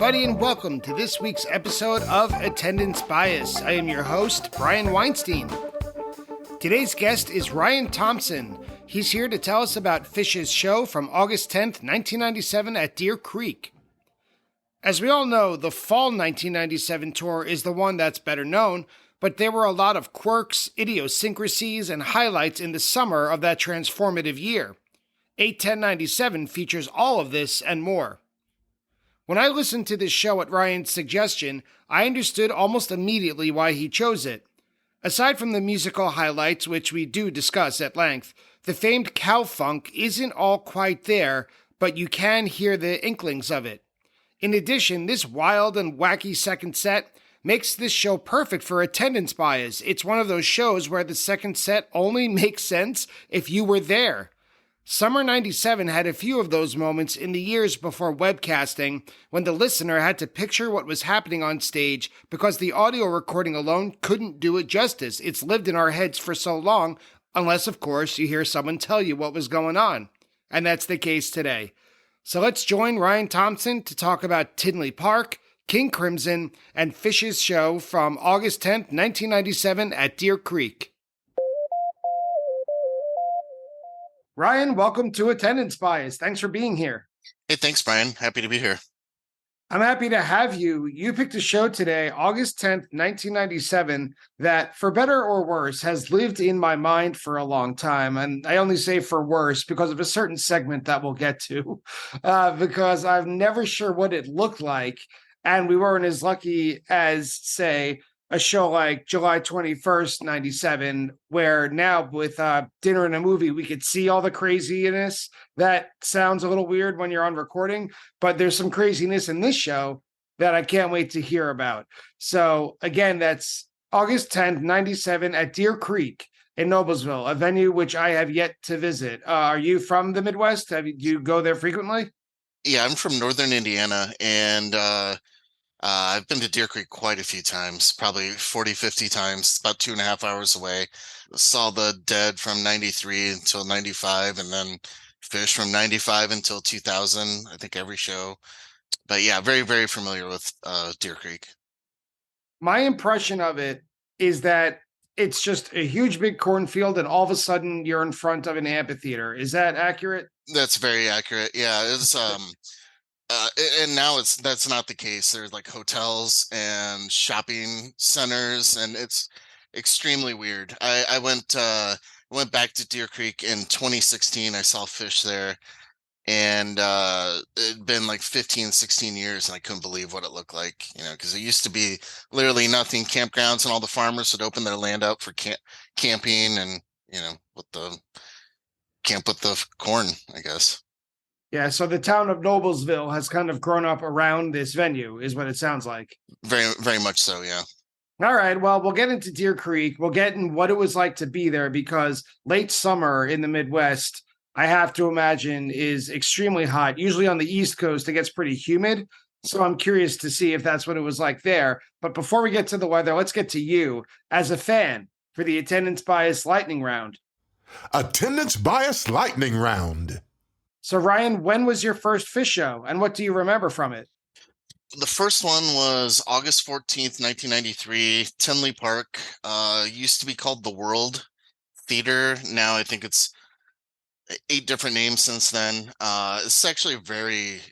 everybody, and welcome to this week's episode of Attendance Bias. I am your host, Brian Weinstein. Today's guest is Ryan Thompson. He's here to tell us about Phish's show from August 10th, 1997 at Deer Creek. As we all know, the fall 1997 tour is the one that's better known, but there were a lot of quirks, idiosyncrasies, and highlights in the summer of that transformative year. 8/10/97 features all of this and more. When I listened to this show at Ryan's suggestion, I understood almost immediately why he chose it. Aside from the musical highlights, which we do discuss at length, the famed cow funk isn't all quite there, but you can hear the inklings of it. In addition, this wild and wacky second set makes this show perfect for attendance bias. It's one of those shows where the second set only makes sense if you were there. Summer 97 had a few of those moments in the years before webcasting, when the listener had to picture what was happening on stage because the audio recording alone couldn't do it justice. It's lived in our heads for so long, unless, of course, you hear someone tell you what was going on. And that's the case today. So let's join Ryan Thompson to talk about Tinley Park, King Crimson, and Phish's show from August 10th, 1997 at Deer Creek. Ryan, welcome to Attendance Bias. Thanks for being here. Hey, thanks, Brian. Happy to be here. I'm happy to have you. You picked a show today, August 10th, 1997, that, for better or worse, has lived in my mind for a long time. And I only say for worse because of a certain segment that we'll get to, because I'm never sure what it looked like. And we weren't as lucky as, say, a show like July 21st, 97, where now with Dinner and a Movie, we could see all the craziness. That sounds a little weird when you're on recording, but there's some craziness in this show that I can't wait to hear about. So again, that's August 10th, 97 at Deer Creek in Noblesville, a venue which I have yet to visit. Are you from the Midwest? Do you go there frequently? Yeah, I'm from Northern Indiana, and I've been to Deer Creek quite a few times, probably 40, 50 times, about 2.5 hours away. Saw the Dead from 93 until 95, and then Phish from 95 until 2000, I think every show. But yeah, very, very familiar with Deer Creek. My impression of it is that it's just a huge big cornfield, and all of a sudden you're in front of an amphitheater. Is that accurate? That's very accurate. Yeah, it's and now that's not the case. There's like hotels and shopping centers, and it's extremely weird. I went back to Deer Creek in 2016. I saw Phish there, and it'd been like 15, 16 years, and I couldn't believe what it looked like, because it used to be literally nothing, campgrounds, and all the farmers would open their land up for camping and, with the camp with the corn, I guess. Yeah, so the town of Noblesville has kind of grown up around this venue, is what it sounds like. Very, very much so, yeah. All right, well, we'll get into Deer Creek. We'll get in what it was like to be there, because late summer in the Midwest, I have to imagine, is extremely hot. Usually on the East Coast, it gets pretty humid. So I'm curious to see if that's what it was like there. But before we get to the weather, let's get to you as a fan for the Attendance Bias Lightning Round. Attendance Bias Lightning Round. So, Ryan, when was your first Phish show, and what do you remember from it? The first one was August 14th, 1993, Tinley Park. Used to be called the World Theater. Now I think it's 8 different names since then. It's actually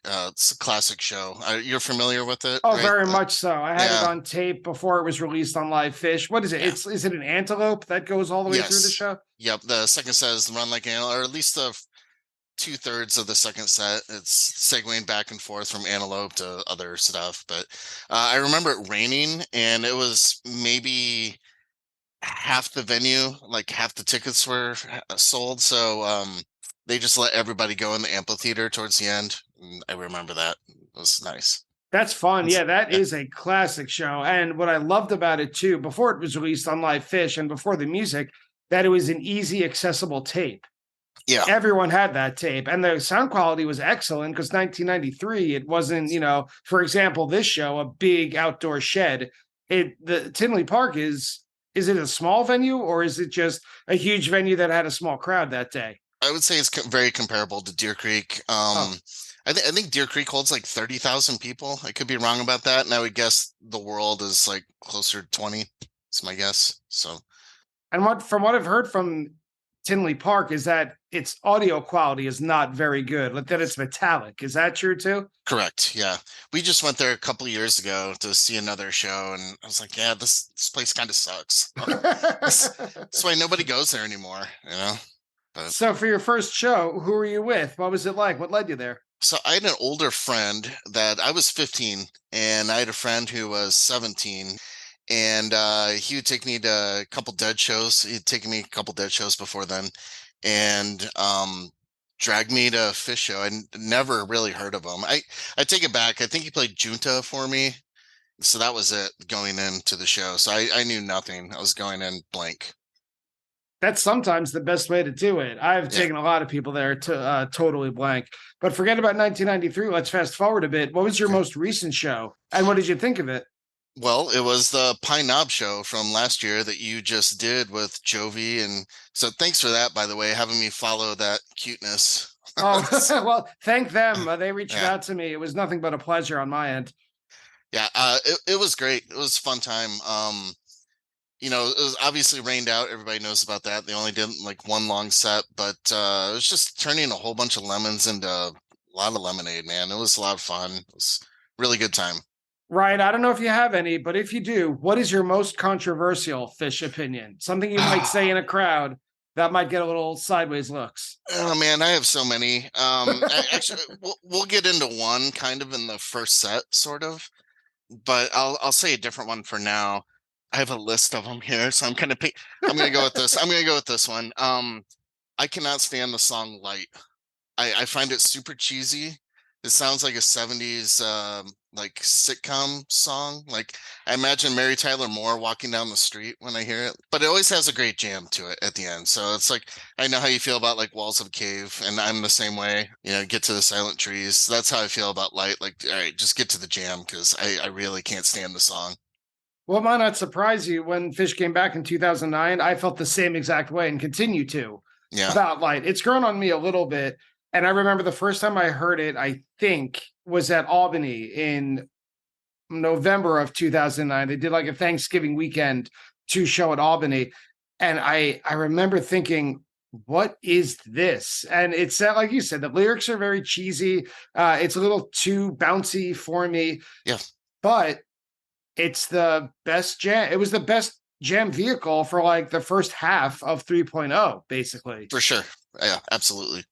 it's a classic show. You're familiar with it? Oh, right? very much so. I had it on tape before it was released on Live Phish. What is it? Yeah. Is it an antelope that goes all the way through the show? Yep. The second set is Run Like an Antelope, or at least the 2/3 of the second set. It's segueing back and forth from Antelope to other stuff. But I remember it raining, and it was maybe half the venue, like half the tickets were sold. So they just let everybody go in the amphitheater towards the end. And I remember that. It was nice. That's fun. Yeah, that is a classic show. And what I loved about it, too, before it was released on Live Phish and before the music, that it was an easy, accessible tape. Yeah, everyone had that tape, and the sound quality was excellent because 1993, it wasn't, for example, this show, a big outdoor shed. The Tinley Park is it a small venue, or is it just a huge venue that had a small crowd that day? I would say it's very comparable to Deer Creek. I think Deer Creek holds like 30,000 people. I could be wrong about that, and I would guess the world is like closer to 20. It's my guess. So, And from what I've heard from Tinley Park is that its audio quality is not very good. Like that it's metallic. Is that true too? correct. Yeah, we just went there a couple of years ago to see another show, and I was like, yeah, this place kind of sucks. That's why nobody goes there anymore. But So for your first show, who were you with? What was it like? What led you there? so I had an older friend that I was 15, and I had a friend who was 17, and he would take me to a couple Dead shows. He'd taken me a couple Dead shows before then, and dragged me to a Phish show. Never really heard of him. I take it back. I think he played Junta for me, so that was it going into the show. So I knew nothing. I was going in blank. That's sometimes the best way to do it. I've Yeah. taken a lot of people there to totally blank. But forget about 1993. Let's fast forward a bit. What was your Okay. most recent show? And what did you think of it? Well, it was the Pine Knob show from last year that you just did with Jovi. And so thanks for that, by the way, having me follow that cuteness. Oh, well, thank them. They reached Yeah. out to me. It was nothing but a pleasure on my end. Yeah, it was great. It was a fun time. It was obviously rained out. Everybody knows about that. They only did like one long set, but it was just turning a whole bunch of lemons into a lot of lemonade, man. It was a lot of fun. It was a really good time. Ryan, I don't know if you have any, but if you do, what is your most controversial Phish opinion? Something you might say in a crowd that might get a little sideways looks. Oh man, I have so many. Actually, we'll get into one kind of in the first set, sort of, but I'll say a different one for now. I have a list of them here, so I'm gonna go with this. I'm gonna go with this one. I cannot stand the song "Light." I find it super cheesy. It sounds like a 70s like sitcom song. Like I imagine Mary Tyler Moore walking down the street when I hear it. But it always has a great jam to it at the end. So it's like I know how you feel about like Walls of a Cave, and I'm the same way. Get to the Silent Trees. That's how I feel about Light. Like, all right, just get to the jam because I really can't stand the song. Well, it might not surprise you when Phish came back in 2009. I felt the same exact way and continue to Yeah. about Light. It's grown on me a little bit. And I remember the first time I heard it, I think, was at Albany in November of 2009. They did like a Thanksgiving weekend 2 show at Albany. And I remember thinking, what is this? And it's like you said, the lyrics are very cheesy. It's a little too bouncy for me. Yeah. But it's the best jam. It was the best jam vehicle for like the first half of 3.0, basically. For sure. Yeah, absolutely.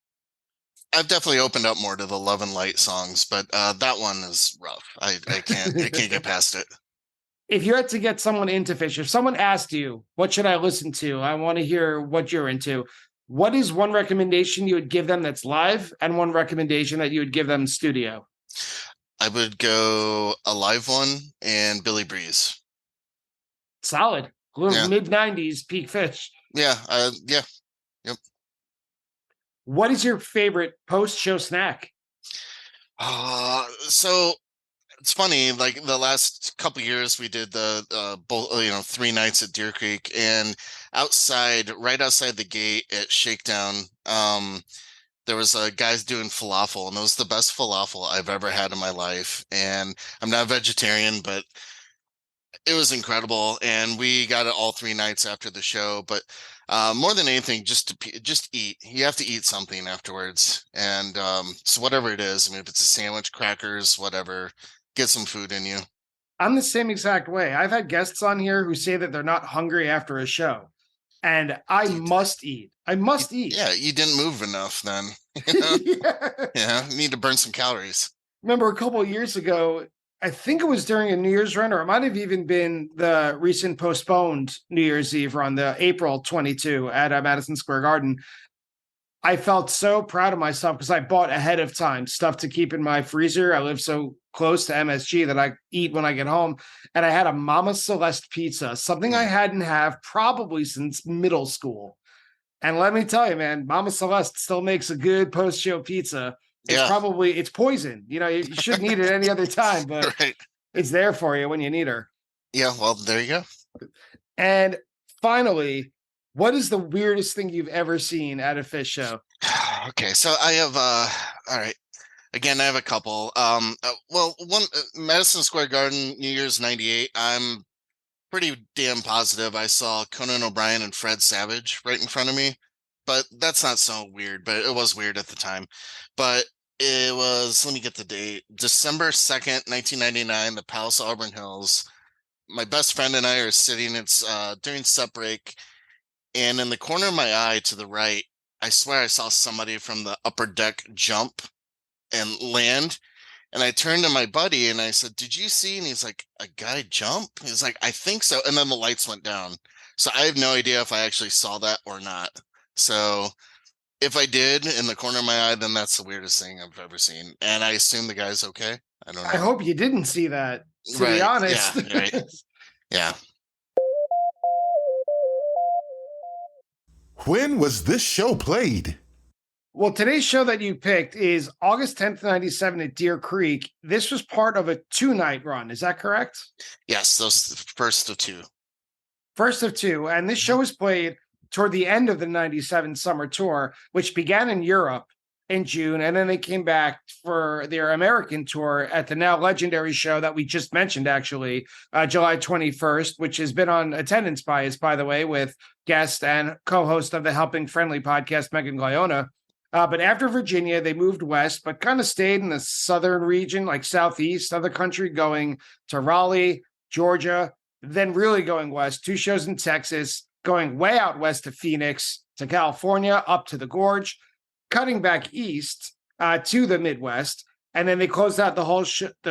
I've definitely opened up more to the Love and Light songs, but that one is rough. I can't get past it. If you had to get someone into Phish, if someone asked you, what should I listen to? I want to hear what you're into. What is one recommendation you would give them that's live and one recommendation that you would give them studio? I would go a live one and Billy Breeze. Solid. Yeah. Mid-90s peak Phish. Yeah. Yeah. Yep. What is your favorite post-show snack? So it's funny, like the last couple years we did the both 3 nights at Deer Creek, and right outside the gate at Shakedown, there was a guys doing falafel, and it was the best falafel I've ever had in my life. And I'm not a vegetarian, but it was incredible, and we got it all 3 nights after the show. But more than anything, just eat. You have to eat something afterwards, and so whatever it is, I mean, if it's a sandwich, crackers, whatever, get some food in you. I'm the same exact way. I've had guests on here who say that they're not hungry after a show, and I must eat. I must eat. Yeah, you didn't move enough then. Yeah, you need to burn some calories. Remember a couple of years ago, I think it was during a New Year's run, or it might have even been the recent postponed New Year's Eve run, the April 22 at Madison Square Garden. I felt so proud of myself because I bought ahead of time stuff to keep in my freezer. I live so close to MSG that I eat when I get home. And I had a Mama Celeste pizza, something I hadn't had probably since middle school. And let me tell you, man, Mama Celeste still makes a good post-show pizza. It's poison. You shouldn't eat it any other time, but Right. It's there for you when you need her. Yeah, well, there you go. And finally, what is the weirdest thing you've ever seen at a Phish show? Okay, so I have all right. Again, I have a couple. One Madison Square Garden, New Year's '98. I'm pretty damn positive I saw Conan O'Brien and Fred Savage right in front of me, but that's not so weird. But it was weird at the time. But it was. Let me get the date. December 2nd, 1999. The Palace Auburn Hills. My best friend and I are sitting. It's during set break, and in the corner of my eye to the right, I swear I saw somebody from the upper deck jump and land. And I turned to my buddy and I said, "Did you see?" And he's like, "A guy jump?" He's like, "I think so." And then the lights went down. So I have no idea if I actually saw that or not. So if I did in the corner of my eye, then that's the weirdest thing I've ever seen. And I assume the guy's okay. I don't I know. hope you didn't see that, to be Right. honest. Yeah. Right. Yeah. When was this show played? Well, today's show that you picked is August 10th, 97 at Deer Creek. This was part of a 2-night run. Is that correct? Yes. Those first of two. First of two. And this show was played toward the end of the 97 summer tour, which began in Europe in June. And then they came back for their American tour at the now legendary show that we just mentioned, actually, July 21st, which has been on Attendance Bias, by the way, with guest and co-host of the Helping Friendly podcast, Megan Gliona. But after Virginia, they moved west, but kind of stayed in the southern region, like southeast of the country, going to Raleigh, Georgia, then really going west, 2 shows in Texas, going way out west to Phoenix, to California, up to the Gorge, cutting back east to the Midwest. And then they closed out the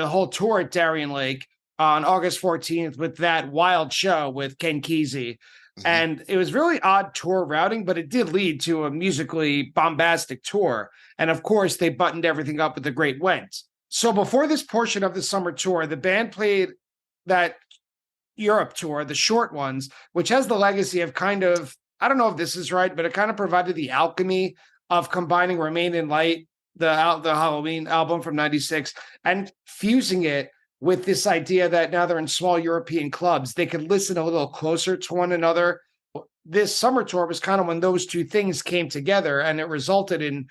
whole tour at Darien Lake on August 14th with that wild show with Ken Kesey. And it was really odd tour routing, but it did lead to a musically bombastic tour. And of course, they buttoned everything up with The Great Went. So before this portion of the summer tour, the band played that Europe tour, the short ones, which has the legacy of kind of, I don't know if this is right, but it kind of provided the alchemy of combining Remain in Light, the Halloween album from '96, and fusing it with this idea that now they're in small European clubs, they could listen a little closer to one another. This summer tour was kind of when those two things came together, and it resulted in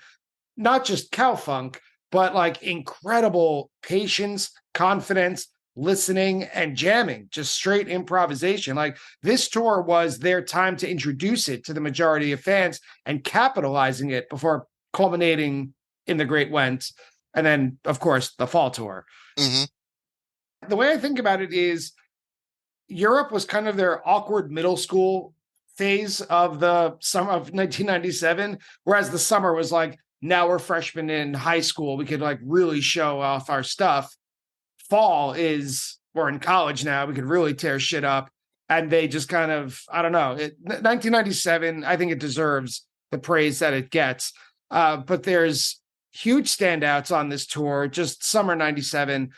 not just cowfunk, but like incredible patience, confidence, listening, and jamming, just straight improvisation. Like this tour was their time to introduce it to the majority of fans and capitalizing it before culminating in The Great Went. And then, of course, the fall tour. Mm-hmm. The way I think about it is Europe was kind of their awkward middle school phase of the summer of 1997, whereas the summer was like, now we're freshmen in high school. We could like really show off our stuff. Fall is, we're in college now. We could really tear shit up. And they just kind of, I don't know. 1997, I think it deserves the praise that it gets. But there's huge standouts on this tour, just summer '97,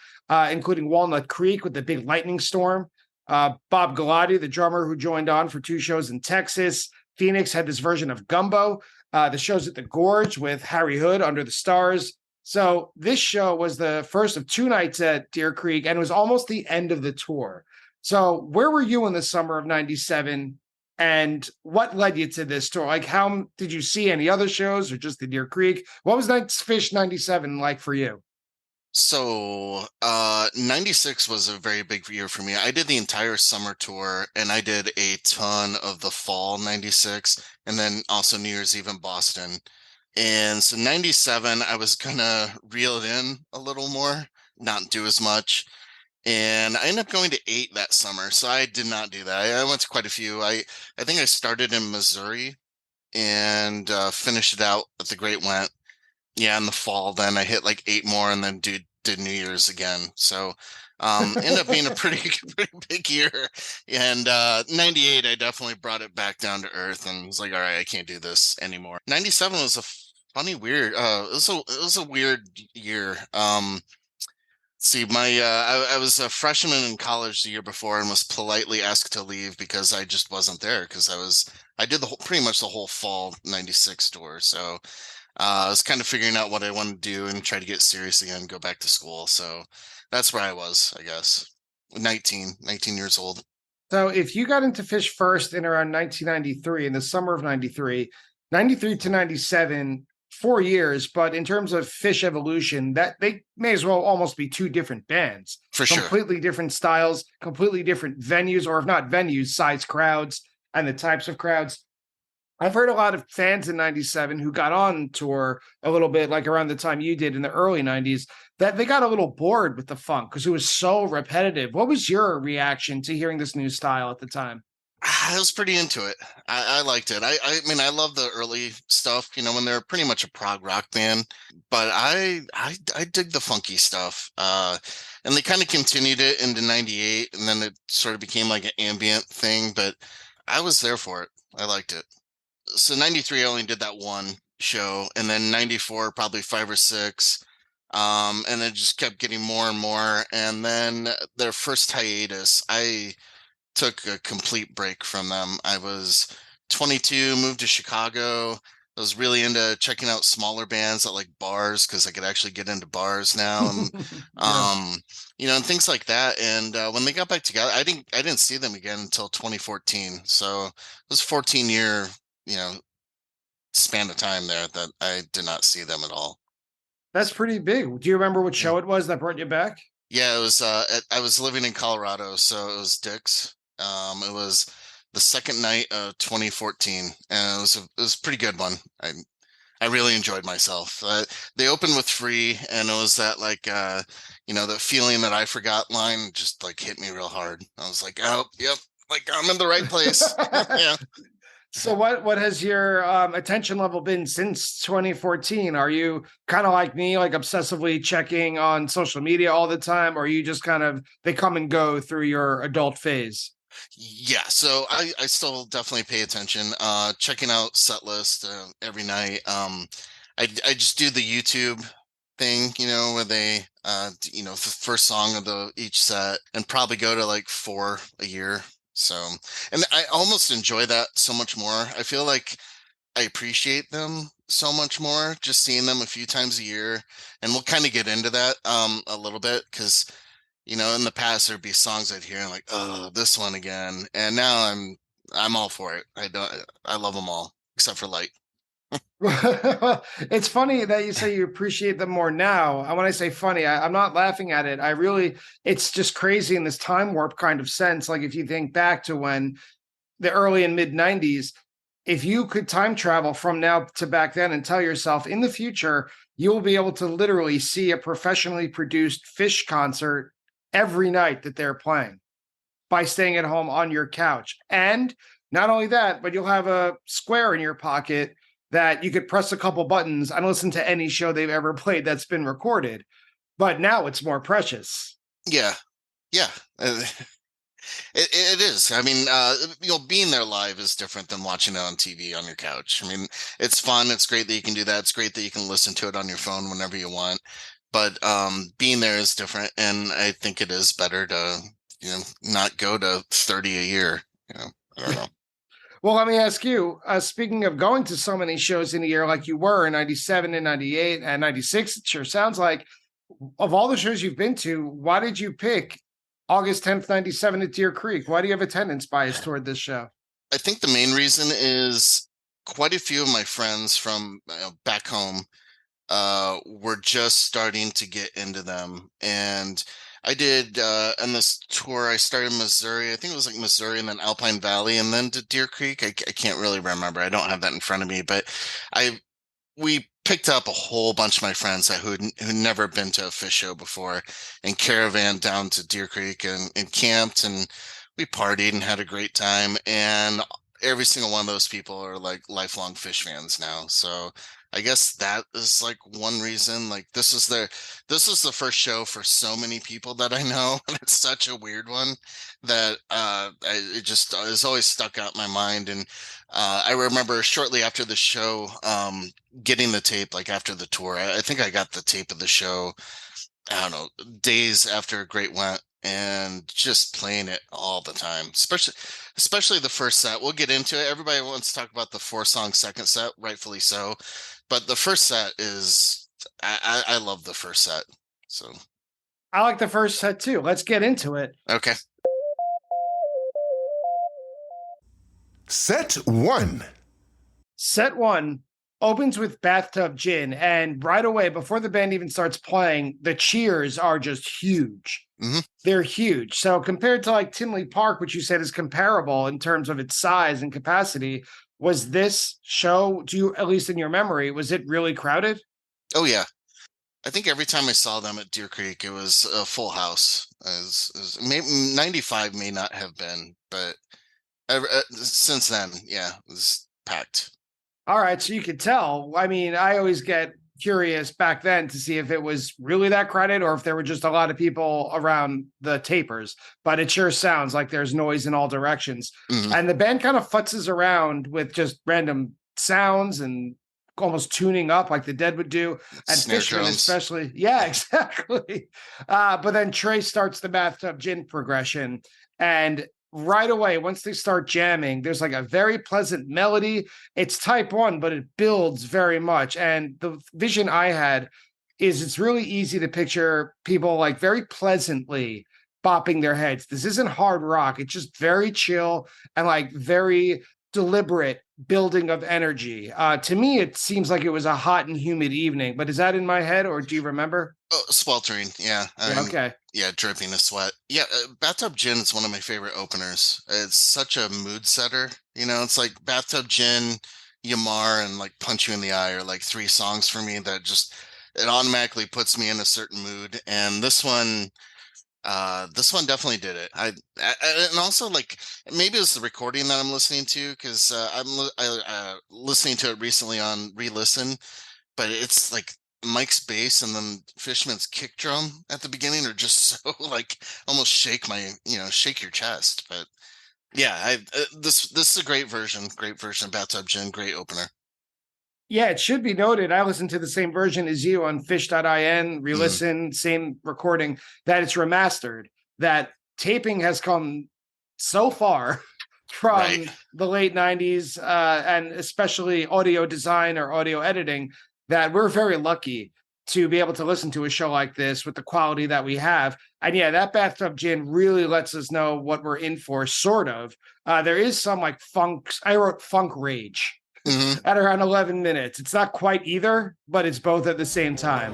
including Walnut Creek with the big lightning storm. Bob Galati, the drummer who joined on for 2 shows in Texas. Phoenix had this version of Gumbo. The shows at the Gorge with Harry Hood, Under the Stars. So this show was the first of 2 nights at Deer Creek, and it was almost the end of the tour. So where were you in the summer of '97? And what led you to this tour? Like, how did you see any other shows or just the Deer Creek? What was Phish '97 like for you? So, 96 was a very big year for me. I did the entire summer tour and I did a ton of the fall '96 and then also New Year's Eve in Boston. And so 97, I was gonna reel it in a little more, not do as much. And I ended up going to 8 that summer. So I did not do that. I went to quite a few. I think I started in Missouri and finished it out at the Great Went. Yeah, in the fall, then I hit like 8 more and then did New Year's again. So ended up being a pretty big year. And 98, I definitely brought it back down to earth and was like, all right, I can't do this anymore. 97 was a funny, weird, it was a weird year. See, I was a freshman in college the year before and was politely asked to leave because I just wasn't there because I did pretty much the whole fall '96 tour. So I was kind of figuring out what I wanted to do and try to get serious again, go back to school. So that's where I was, I guess. 19 years old. So if you got into Phish first in around 1993, in the summer of '93, '93 to '97, 4 years, but in terms of Phish evolution, that they may as well almost be two different bands. For sure. Completely different styles, completely different venues, or if not venues, size crowds and the types of crowds. I've heard a lot of fans in 97 who got on tour a little bit like around the time you did in the early 90s that they got a little bored with the funk because it was so repetitive. What was your reaction to hearing this new style at the time? I was pretty into it. I liked it. I mean, I love the early stuff, when they're pretty much a prog rock band, but I dig the funky stuff. And they kind of continued it into 98, and then it sort of became like an ambient thing, but I was there for it. I liked it. So 93, I only did that one show, and then 94, probably 5 or 6. And it just kept getting more and more. And then their first hiatus, I took a complete break from them. I was 22, moved to Chicago. I was really into checking out smaller bands at like bars because I could actually get into bars now, and and things like that. And when they got back together, I didn't see them again until 2014. So it was a 14-year, span of time there that I did not see them at all. That's pretty big. Do you remember what show it was that brought you back? Yeah, it was. I was living in Colorado, so it was Dick's. It was the second night of 2014, and it was a pretty good one. I really enjoyed myself. They opened with Free, and it was that like the feeling that I forgot line just like hit me real hard. I was like, oh, yep, like I'm in the right place. Yeah. So what has your attention level been since 2014? Are you kind of like me, like obsessively checking on social media all the time, or are you just kind of they come and go through your adult phase? Yeah, so I still definitely pay attention. Checking out set list every night. I just do the YouTube thing, where they the first song of the each set, and probably go to like 4 a year. So, and I almost enjoy that so much more. I feel like I appreciate them so much more just seeing them a few times a year, and we'll kind of get into that a little bit because in the past there'd be songs I'd hear and like, oh, this one again, and now I'm all for it. I love them all except for Light. It's funny that you say you appreciate them more now. And when I say funny, I'm not laughing at it. It's just crazy in this time warp kind of sense. Like if you think back to when the early and mid 90s, if you could time travel from now to back then and tell yourself in the future, you'll be able to literally see a professionally produced Phish concert every night that they're playing by staying at home on your couch. And not only that, but you'll have a square in your pocket that you could press a couple buttons and listen to any show they've ever played that's been recorded. But now it's more precious. Yeah. Yeah. It is. I mean, being there live is different than watching it on TV on your couch. I mean, it's fun. It's great that you can do that. It's great that you can listen to it on your phone whenever you want. But being there is different, and I think it is better to, not go to 30 a year. I don't know. Well, let me ask you, speaking of going to so many shows in a year like you were in 97 and 98 and 96, it sure sounds like, of all the shows you've been to, why did you pick August 10th, 97 at Deer Creek? Why do you have attendance bias toward this show? I think the main reason is quite a few of my friends from back home were just starting to get into them. And I did on this tour, I started in Missouri. I think it was like Missouri and then Alpine Valley and then to Deer Creek. I can't really remember. I don't have that in front of me, but we picked up a whole bunch of my friends who'd never been to a Phish show before and caravan down to Deer Creek and camped, and we partied and had a great time. And every single one of those people are like lifelong Phish fans now. So I guess that is like one reason. Like this is the first show for so many people that I know, and it's such a weird one that it just is always stuck out in my mind. And I remember shortly after the show, getting the tape, like after the tour. I think I got the tape of the show, I don't know, days after Great went, and just playing it all the time, especially the first set. We'll get into it. Everybody wants to talk about the 4-song second set, rightfully so. But the first set is, I love the first set. So I like the first set too. Let's get into it. Okay. Set 1. Set 1. opens with Bathtub Gin, and right away, before the band even starts playing, the cheers are just huge. Mm-hmm. They're huge. So compared to like Tinley Park, which you said is comparable in terms of its size and capacity, was this show, do you, at least in your memory, was it really crowded? Oh yeah. I think every time I saw them at Deer Creek, it was a full house. As maybe 95 may not have been, but since then, yeah, it was packed. All right, so you could tell. I mean, I always get curious back then to see if it was really that crowded or if there were just a lot of people around the tapers. But it sure sounds like there's noise in all directions. Mhm. And the band kind of futzes around with just random sounds and almost tuning up like the Dead would do. And Snare Fishman, drums. especially. Yeah, exactly. But then Trey starts the Bathtub Gin progression. And right away, once they start jamming, there's like a very pleasant melody. It's type 1, but it builds very much. And the vision I had is it's really easy to picture people like very pleasantly bopping their heads. This isn't hard rock. It's just very chill and like very deliberate building of energy. To me, it seems like it was a hot and humid evening, but is that in my head or do you remember? Oh, sweltering. Yeah. Okay. Yeah, dripping with sweat. Yeah, Bathtub Gin is one of my favorite openers. It's such a mood setter. It's like Bathtub Gin, Yamar, and like Punch You in the Eye are like three songs for me that just it automatically puts me in a certain mood. And this one definitely did it. And also like maybe it's the recording that I'm listening to because listening to it recently on re-listen, but it's like Mike's bass and then Fishman's kick drum at the beginning are just so like almost shake your chest. But yeah, this is a great version of Bathtub Gin, great opener. Yeah, it should be noted. I listened to the same version as you on Phish.in, re-listen, same recording, that it's remastered. That taping has come so far from Right. the late 90s, and especially audio design or audio editing, that we're very lucky to be able to listen to a show like this with the quality that we have. And yeah, that Bathtub Gin really lets us know what we're in for, sort of. There is some like funk. I wrote funk rage at around 11 minutes. It's not quite either, but it's both at the same time.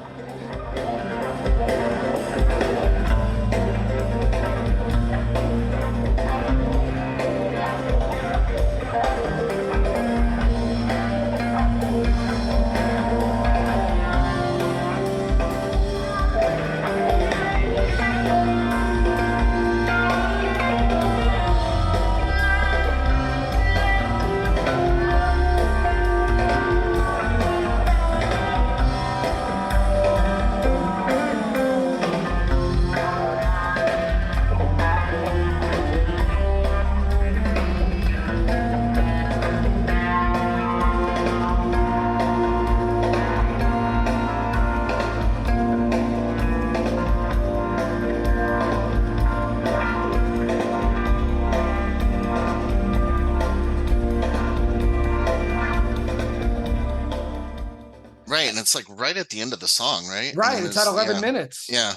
Right, and it's like right at the end of the song, right? Right, it's at 11 minutes. Yeah.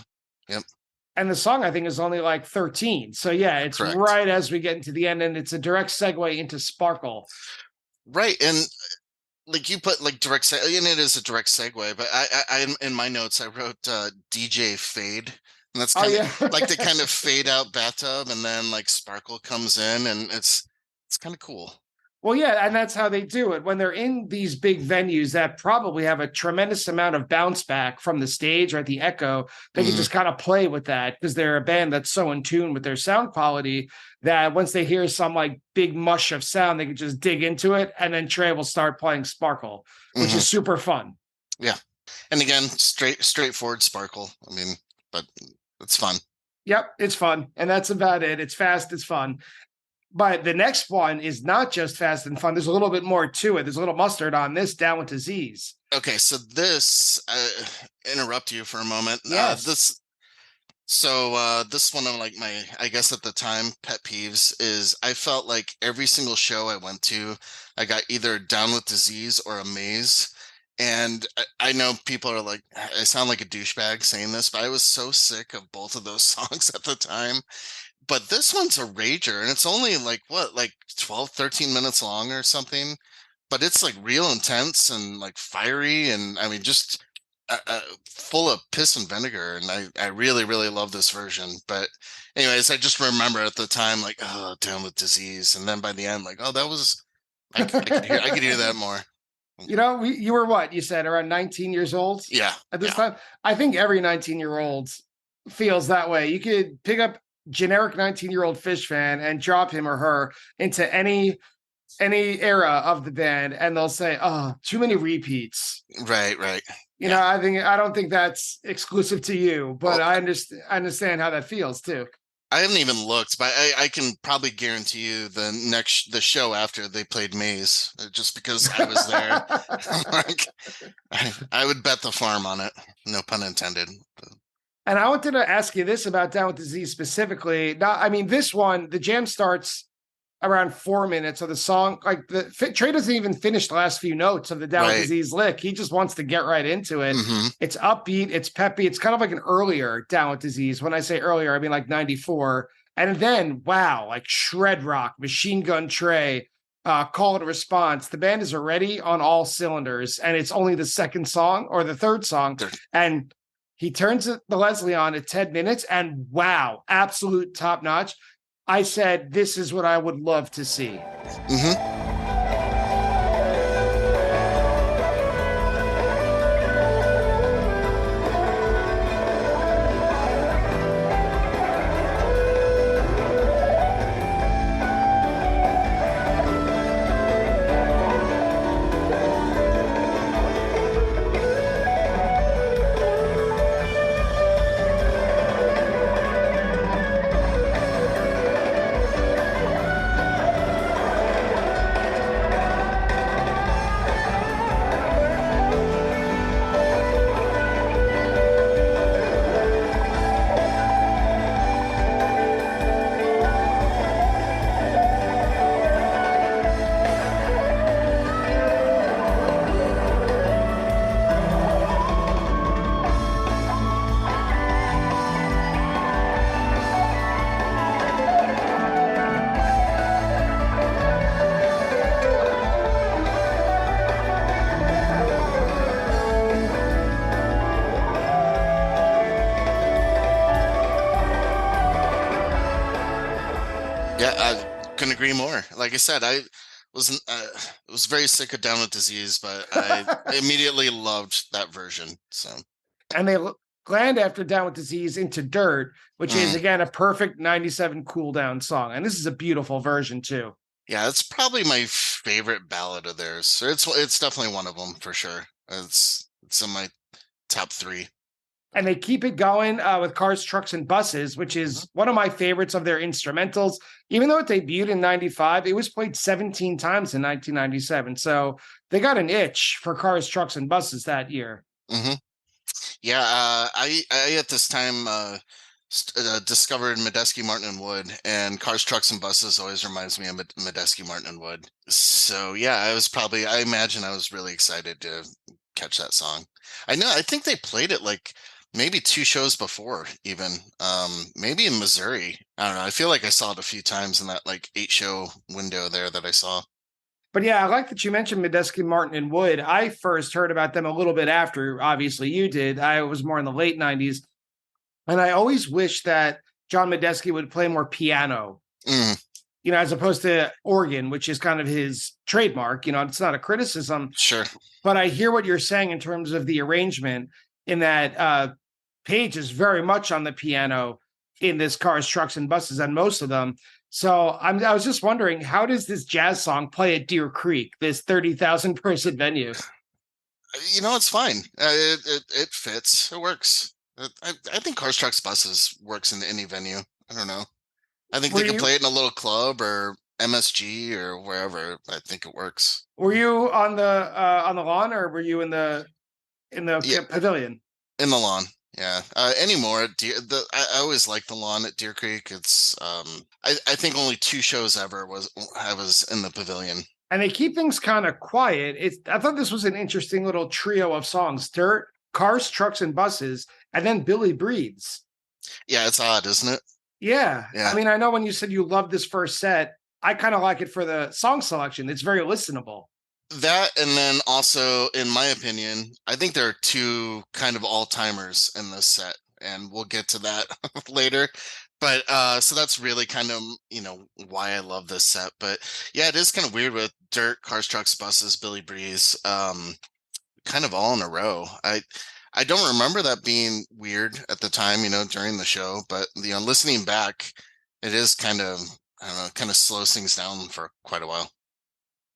Yep. And the song, I think, is only like 13. So yeah, it's Correct. right as we get into the end, and it's a direct segue into Sparkle. Right, and like you put like direct and it is a direct segue, but I in my notes I wrote DJ fade, and that's kind of like the kind of fade out bathtub, and then like Sparkle comes in, and it's kind of cool. Well, yeah, and that's how they do it. When they're in these big venues that probably have a tremendous amount of bounce back from the stage or the echo, they can just kind of play with that because they're a band that's so in tune with their sound quality that once they hear some like big mush of sound, they can just dig into it. And then Trey will start playing Sparkle, which is super fun. Yeah. And again, straightforward Sparkle. I mean, but it's fun. Yep, it's fun. And that's about it. It's fast, it's fun. But the next one is not just fast and fun. There's a little bit more to it. There's a little mustard on this, Down with Disease. Okay, so this interrupt you for a moment. Yes. This one of like my, I guess at the time, pet peeves is I felt like every single show I went to, I got either Down with Disease or Amaze. And I know people are like, I sound like a douchebag saying this, but I was so sick of both of those songs at the time. But this one's a rager, and it's only like 12, 13 minutes long or something. but it's like real intense and like fiery, and I mean just full of piss and vinegar. And I really really love this version. But anyways, I just remember at the time like, oh, Down with Disease, and then by the end like, oh, that was I could hear that more. You were what you said, around 19 years old Yeah, at this time. I think every 19-year-old feels that way. You could pick up generic 19-year-old Phish fan and drop him or her into any era of the band, and they'll say, "Oh, too many repeats." Right. I don't think that's exclusive to you, but Well, I understand how that feels too. I haven't even looked, but I can probably guarantee you the show after they played Maze, just because I was there. Like, I would bet the farm on it. No pun intended. And I wanted to ask you this about Down with Disease specifically. This one, the jam starts around 4 minutes of the song. Like Trey doesn't even finish the last few notes of the Down with Disease lick. He just wants to get right into it. Mm-hmm. It's upbeat, it's peppy. It's kind of like an earlier Down with Disease. When I say earlier, I mean like 94. And then, wow, like shred rock, Machine Gun Trey, Call and Response. The band is already on all cylinders, and it's only the second song or the third song. And he turns the Leslie on at 10 minutes, and wow, absolute top notch. I said, this is what I would love to see. Mm-hmm. Yeah, I couldn't agree more. Like I said, I was very sick of Down with Disease, but I immediately loved that version. So, and they land after Down with Disease into Dirt, which is again a perfect 97 cool down song. And this is a beautiful version too. Yeah, it's probably my favorite ballad of theirs. It's definitely one of them for sure. It's in my top 3. And they keep it going with Cars, Trucks, and Buses, which is one of my favorites of their instrumentals. Even though it debuted in 95, it was played 17 times in 1997. So they got an itch for Cars, Trucks, and Buses that year. Mm-hmm. Yeah, I at this time discovered Medeski, Martin and Wood, and Cars, Trucks, and Buses always reminds me of Medeski, Martin and Wood. So yeah, I imagine I was really excited to catch that song. I think they played it like maybe 2 shows before even, maybe in Missouri. I don't know. I feel like I saw it a few times in that like 8-show window there that I saw. But yeah, I like that you mentioned Medeski, Martin, and Wood. I first heard about them a little bit after, obviously, you did. I was more in the late 90s. And I always wish that John Medeski would play more piano, as opposed to organ, which is kind of his trademark. It's not a criticism. Sure. But I hear what you're saying in terms of the arrangement, in that Page is very much on the piano in this Cars, Trucks, and Buses, and most of them. So I was just wondering, how does this jazz song play at Deer Creek, this 30,000 person venue? It's fine. It fits. It works. I think Cars, Trucks, Buses works in any venue. I don't know. I think they can play it in a little club or MSG or wherever. I think it works. Were you on the lawn, or were you in the pavilion? In the lawn. Yeah. Anymore, I always like the lawn at Deer Creek. It's I think only 2 shows ever I was in the pavilion. And they keep things kind of quiet. I thought this was an interesting little trio of songs: Dirt, Cars, Trucks, and Buses, and then Billy Breathes. Yeah, it's odd, isn't it? Yeah. I mean, I know when you said you loved this first set, I kind of like it for the song selection. It's very listenable. That, and then also, in my opinion, I think there are two kind of all-timers in this set, and we'll get to that later. But so that's really kind of, why I love this set. But yeah, it is kind of weird with Dirt, Cars, Trucks, Buses, Billy Breeze, kind of all in a row. I don't remember that being weird at the time, during the show, but listening back, it is kind of, I don't know, kind of slows things down for quite a while.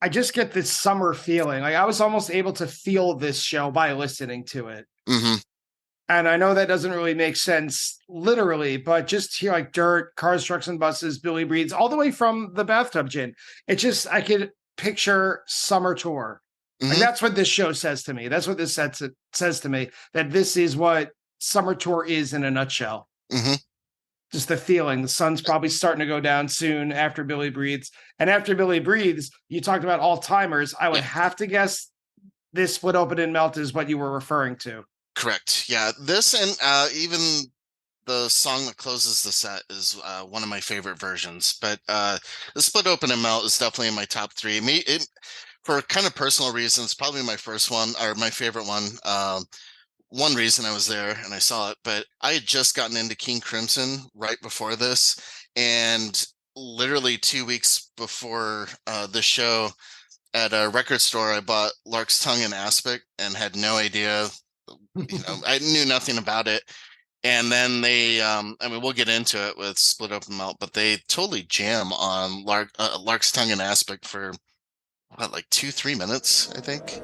I just get this summer feeling. Like I was almost able to feel this show by listening to it. Mm-hmm. And I know that doesn't really make sense literally, but just hear like Dirt, Cars, Trucks, and Buses, Billy Breeds, all the way from the Bathtub Gin. It just, I could picture summer tour. Like Mm-hmm. that's what this show says to me. That's what this set says to me, that this is what summer tour is in a nutshell. Mm-hmm. Just the feeling. The sun's probably starting to go down soon after Billy Breathes. And after Billy Breathes, you talked about all-timers. I would have to guess this Split Open and Melt is what you were referring to. Correct. Yeah. This and even the song that closes the set is one of my favorite versions. But the Split Open and Melt is definitely in my top three. For kind of personal reasons, probably my first one or my favorite one. One reason I was there and I saw it, but I had just gotten into King Crimson right before this, and literally 2 weeks before the show at a record store, I bought Lark's Tongue and Aspic and had no idea, I knew nothing about it. And then they, we'll get into it with Split Open Melt, but they totally jam on Lark's Tongue and Aspic for what, like 2-3 minutes, I think.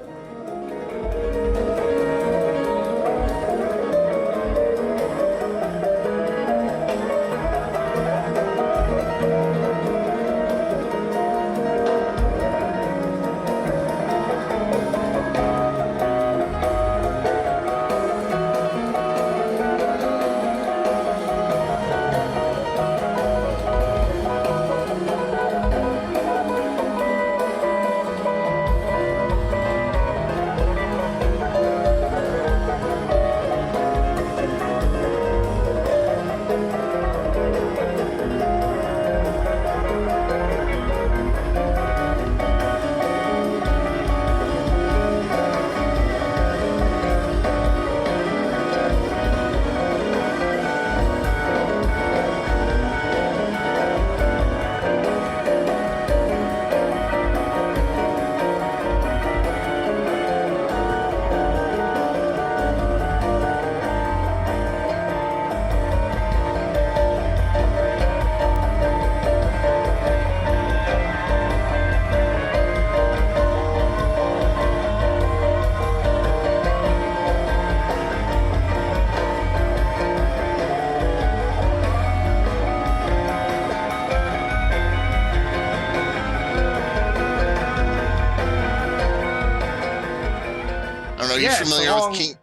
Are you familiar with King?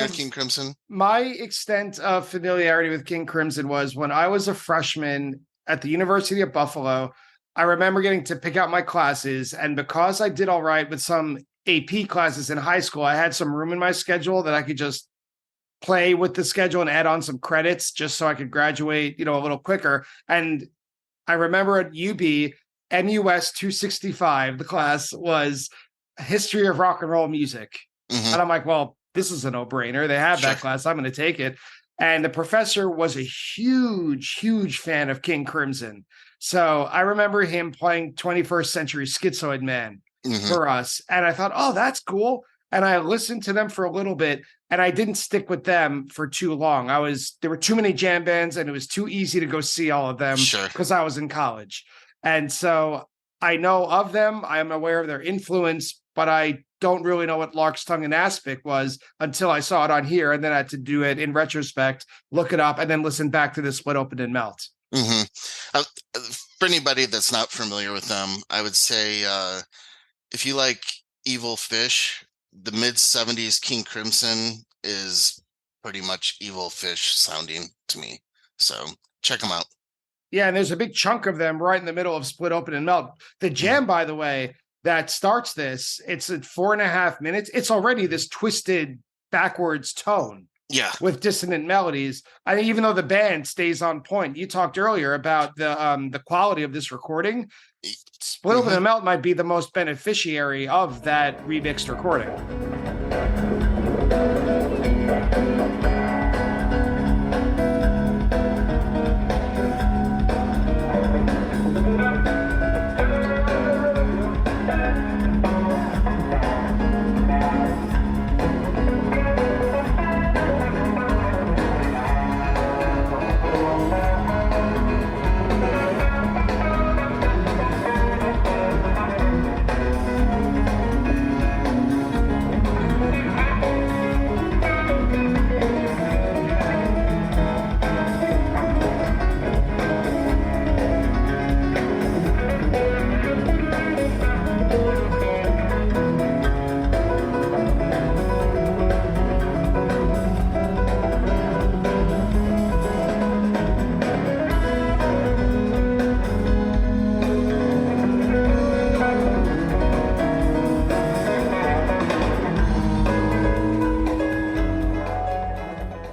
With King Crimson? My extent of familiarity with King Crimson was when I was a freshman at the University of Buffalo. I remember getting to pick out my classes, and because I did all right with some AP classes in high school, I had some room in my schedule that I could just play with the schedule and add on some credits just so I could graduate, a little quicker. And I remember at UB, MUS 265, the class was History of Rock and Roll Music. Mm-hmm. And I'm like, well, this is a no-brainer. They have that class. I'm going to take it. And the professor was a huge, huge fan of King Crimson. So I remember him playing 21st Century Schizoid Man for us. And I thought, oh, that's cool. And I listened to them for a little bit, and I didn't stick with them for too long. There were too many jam bands, and it was too easy to go see all of them because I was in college. And so I know of them. I am aware of their influence, but I don't really know what Lark's Tongue and Aspic was until I saw it on here, and then I had to do it in retrospect, look it up, and then listen back to the Split Open and Melt. For anybody that's not familiar with them, I would say if you like Evil Phish, the mid-70s King Crimson is pretty much Evil Phish sounding to me. So check them out. Yeah, and there's a big chunk of them right in the middle of Split Open and Melt. The jam, by the way, that starts this, it's at 4.5 minutes. It's already this twisted backwards tone. Yeah. with dissonant melodies. I mean, even though the band stays on point, you talked earlier about the quality of this recording. Split Open and Melt might be the most beneficiary of that remixed recording.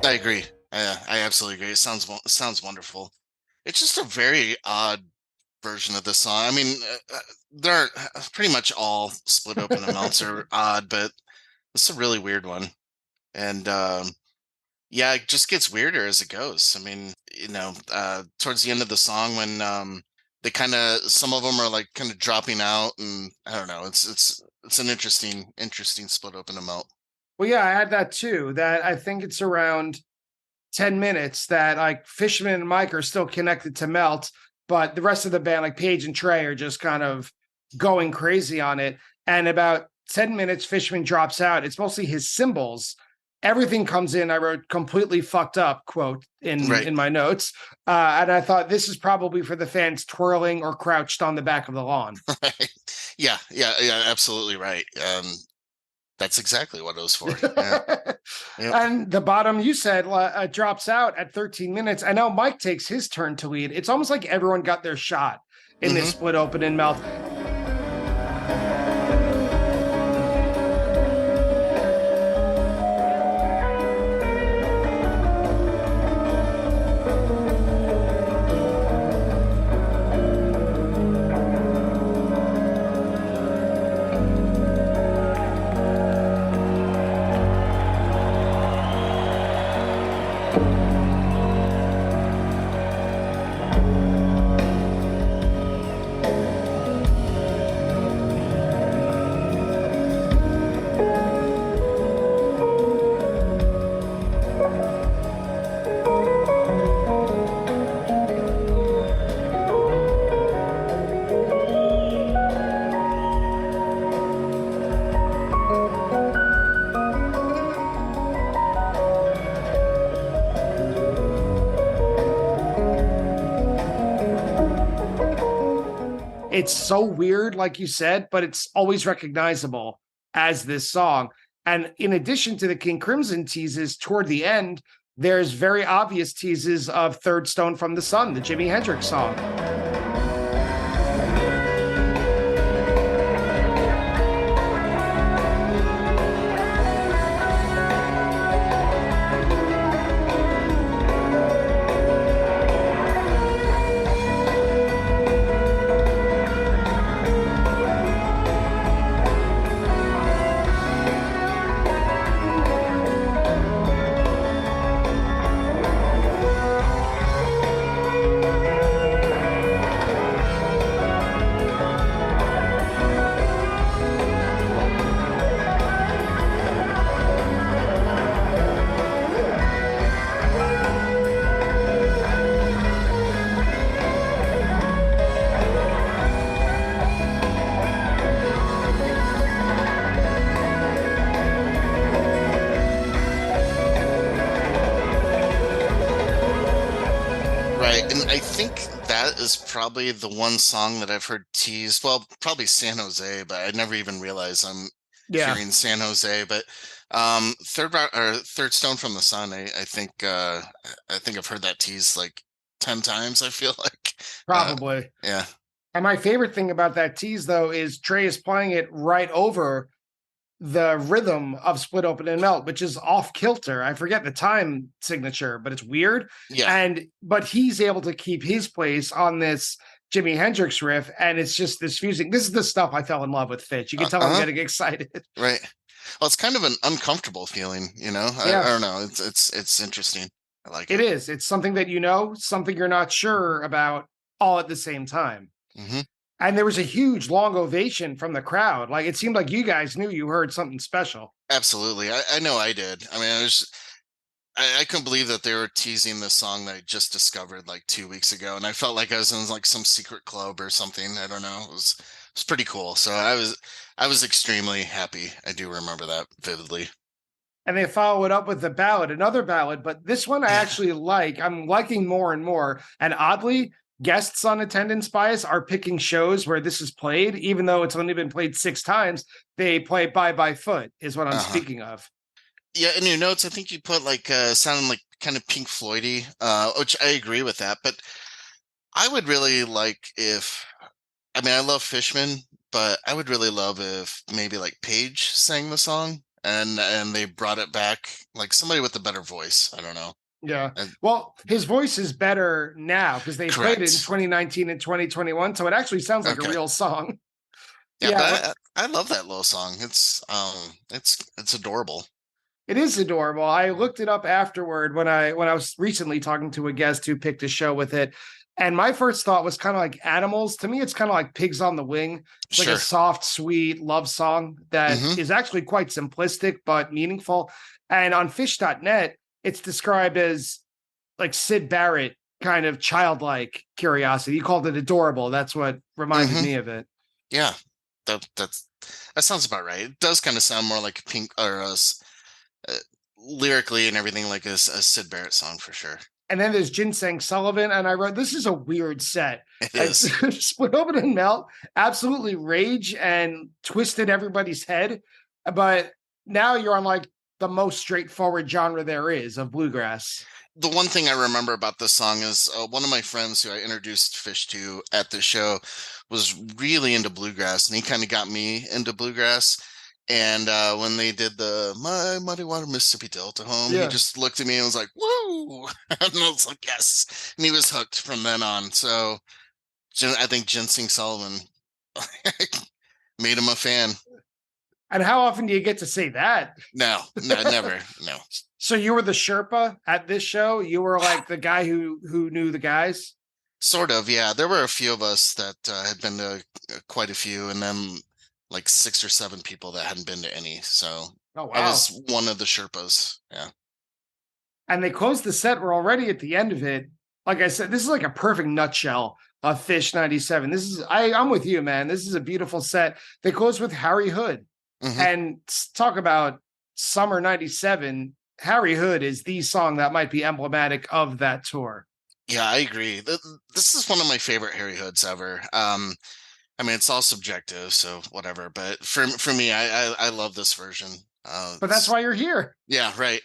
I agree. I absolutely agree. It sounds wonderful. It's just a very odd version of the song. I mean, they're pretty much all Split Open and Melts are odd, but it's a really weird one. And yeah, it just gets weirder as it goes. I mean, towards the end of the song when they kind of some of them are like kind of dropping out, and I don't know. It's an interesting Split Open and Melt. Well, yeah, I had that too. That I think it's around 10 minutes that like Fishman and Mike are still connected to Melt, but the rest of the band, like Paige and Trey, are just kind of going crazy on it. And about 10 minutes, Fishman drops out. It's mostly his cymbals. Everything comes in. I wrote completely fucked up quote in my notes. And I thought this is probably for the fans twirling or crouched on the back of the lawn. Right. Yeah, absolutely right. That's exactly what it was for. Yeah. Yep. And the bottom, you said, drops out at 13 minutes. I know Mike takes his turn to lead. It's almost like everyone got their shot in this Split Open and Melt. It's so weird, like you said, but it's always recognizable as this song. And in addition to the King Crimson teases toward the end, there's very obvious teases of Third Stone from the Sun, the Jimi Hendrix song. And I think that is probably the one song that I've heard teased. Well, probably San Jose, but I never even realized I'm hearing San Jose. But Third Stone from the Sun, I think I've heard that teased like 10 times, I feel like. Probably. Yeah. And my favorite thing about that tease, though, is Trey is playing it right over the rhythm of Split Open and Melt, which is off kilter. I forget the time signature, but it's weird. Yeah. But he's able to keep his place on this Jimi Hendrix riff, and it's just this fusing. This is the stuff I fell in love with Phish. You can tell I'm getting excited. Right. Well, it's kind of an uncomfortable feeling, you know. Yeah. I don't know. It's interesting. I like it. It is. It's something that you know, something you're not sure about, all at the same time. Mm-hmm. And there was a huge long ovation from the crowd. Like, it seemed like you guys knew you heard something special. Absolutely. I know I did. I mean, I couldn't believe that they were teasing this song that I just discovered like 2 weeks ago, and I felt like I was in like some secret club or something. I don't know. It was pretty cool. So I was extremely happy. I do remember that vividly. And they follow it up with the ballad, another ballad, but this one I actually like. I'm liking more and more. And oddly, guests on Attendance Bias are picking shows where this is played, even though it's only been played 6 times. They play Bye Bye Foot is what I'm speaking of. Yeah, in your notes, I think you put like sounding like kind of Pink Floydy, which I agree with that. But I would really like if, I mean, I love Fishman, but I would really love if maybe like Page sang the song and they brought it back, like somebody with a better voice. I don't know. Yeah. Well, his voice is better now because they played it in 2019 and 2021. So it actually sounds like a real song. Yeah, but I love that little song. It's adorable. It is adorable. I looked it up afterward when I was recently talking to a guest who picked a show with it. And my first thought was kind of like Animals. To me, it's kind of like Pigs on the Wing. It's like a soft, sweet love song that is actually quite simplistic, but meaningful. And on Phish.net, it's described as like Syd Barrett kind of childlike curiosity. You called it adorable. That's what reminded me of it. Yeah, that sounds about right. It does kind of sound more like Pink or lyrically and everything like a Syd Barrett song for sure. And then there's Ginseng Sullivan, and I wrote, this is a weird set. It is. Split Open and Melt absolutely rage and twisted everybody's head, but now you're on like the most straightforward genre there is of bluegrass. The one thing I remember about this song is one of my friends who I introduced Phish to at the show was really into bluegrass, and he kind of got me into bluegrass. And when they did the My Muddy Water Mississippi Delta home, he just looked at me and was like, woo! And I was like, yes. And he was hooked from then on. So I think Ginseng Sullivan made him a fan. And how often do you get to say that? No, never. No. So you were the Sherpa at this show? You were like the guy who knew the guys? Sort of, yeah. There were a few of us that had been to quite a few, and then like 6 or 7 people that hadn't been to any. So I was one of the Sherpas. Yeah. And they closed the set. We're already at the end of it. Like I said, this is like a perfect nutshell of Phish 97. This is, I'm with you, man. This is a beautiful set. They close with Harry Hood. And talk about summer 97. Harry Hood is the song that might be emblematic of that tour. Yeah, I agree. This is one of my favorite Harry Hoods ever. I mean, it's all subjective, so whatever. But for me, I love this version. But that's why you're here. Yeah, right.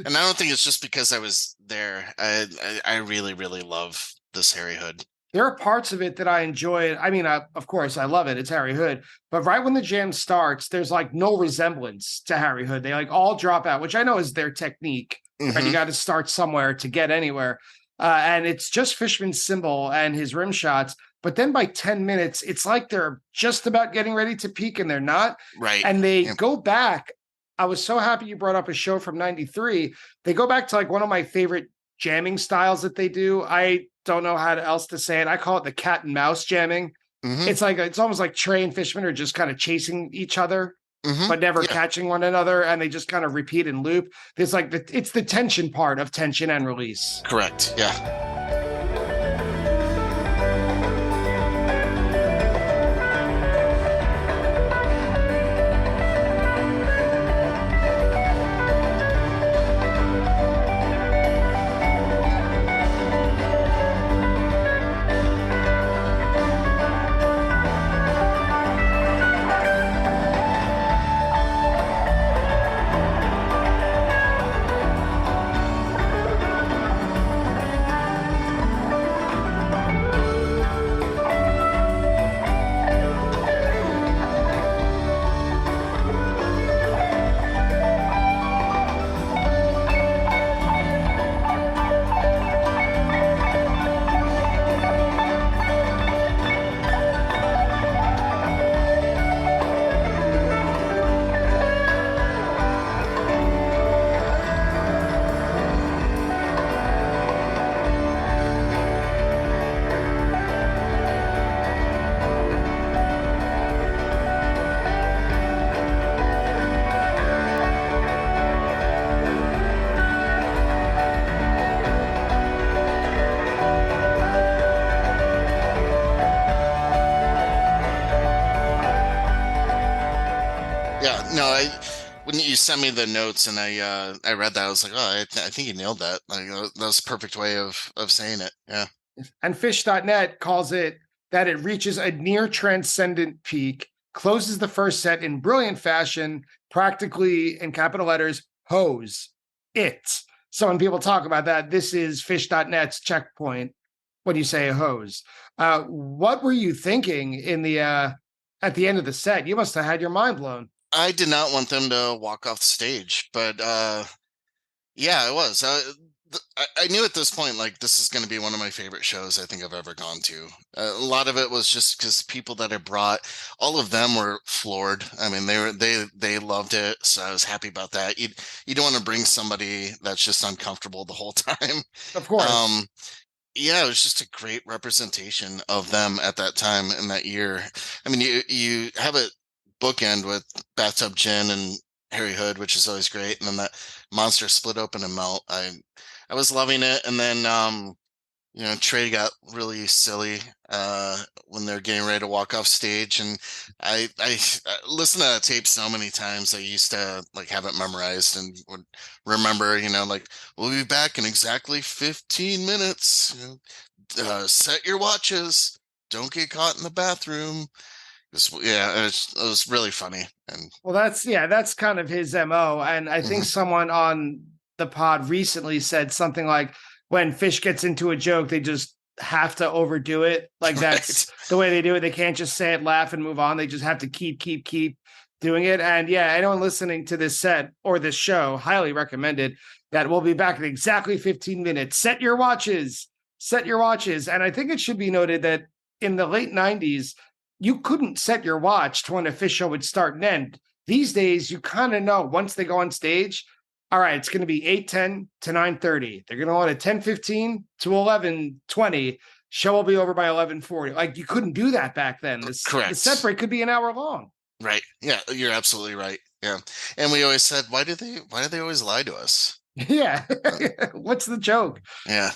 And I don't think it's just because I was there. I really, really love this Harry Hood. There are parts of it that I enjoy. I mean, of course, I love it. It's Harry Hood. But right when the jam starts, there's like no resemblance to Harry Hood. They like all drop out, which I know is their technique. Right? You got to start somewhere to get anywhere. And it's just Fishman's cymbal and his rim shots. But then by 10 minutes, it's like they're just about getting ready to peak and they're not. Right. And they go back. I was so happy you brought up a show from 93. They go back to like one of my favorite jamming styles that they do. I don't know how else to say it. I call it the cat and mouse jamming. It's like, it's almost like Trey and Fishman are just kind of chasing each other, but never catching one another. And they just kind of repeat and loop. There's like, it's the tension part of tension and release. Correct. Yeah. No, when you sent me the notes and I read that, I was like, oh, I think you nailed that. Like that was a perfect way of saying it. Yeah. And Phish.net calls it that it reaches a near transcendent peak, closes the first set in brilliant fashion, practically in capital letters, hose it. So when people talk about that, this is Phish.net's checkpoint when you say a hose. What were you thinking in the at the end of the set? You must have had your mind blown. I did not want them to walk off the stage, but yeah, it was. I knew at this point, like, this is going to be one of my favorite shows I think I've ever gone to. A lot of it was just because people that I brought, all of them were floored. I mean, they loved it, so I was happy about that. You don't want to bring somebody that's just uncomfortable the whole time. Of course. Yeah, it was just a great representation of them at that time in that year. I mean, you have it bookend with Bathtub Gin and Harry Hood, which is always great, and then that monster split open and melt. I was loving it, and then Trey got really silly when they're getting ready to walk off stage, and I listened to that tape so many times. I used to like have it memorized and would remember, like, we'll be back in exactly 15 minutes. Set your watches. Don't get caught in the bathroom. It was really funny. And well, that's kind of his MO. And I think someone on the pod recently said something like, when Phish gets into a joke, they just have to overdo it. Like that's right. The way they do it. They can't just say it, laugh, and move on. They just have to keep doing it. And yeah, anyone listening to this set or this show, highly recommended that. We'll be back in exactly 15 minutes. Set your watches. And I think it should be noted that in the late 90s, you couldn't set your watch to when a Phish show would start and end. These days, you kind of know once they go on stage, all right, it's going to be 8:10 to 9:30. They're going to on at 10:15 to 11:20. Show will be over by 11:40. Like, you couldn't do that back then. Correct. The set break could be an hour long. Right. Yeah, you're absolutely right. Yeah. And we always said, why do they always lie to us? Yeah. What's the joke? Yeah.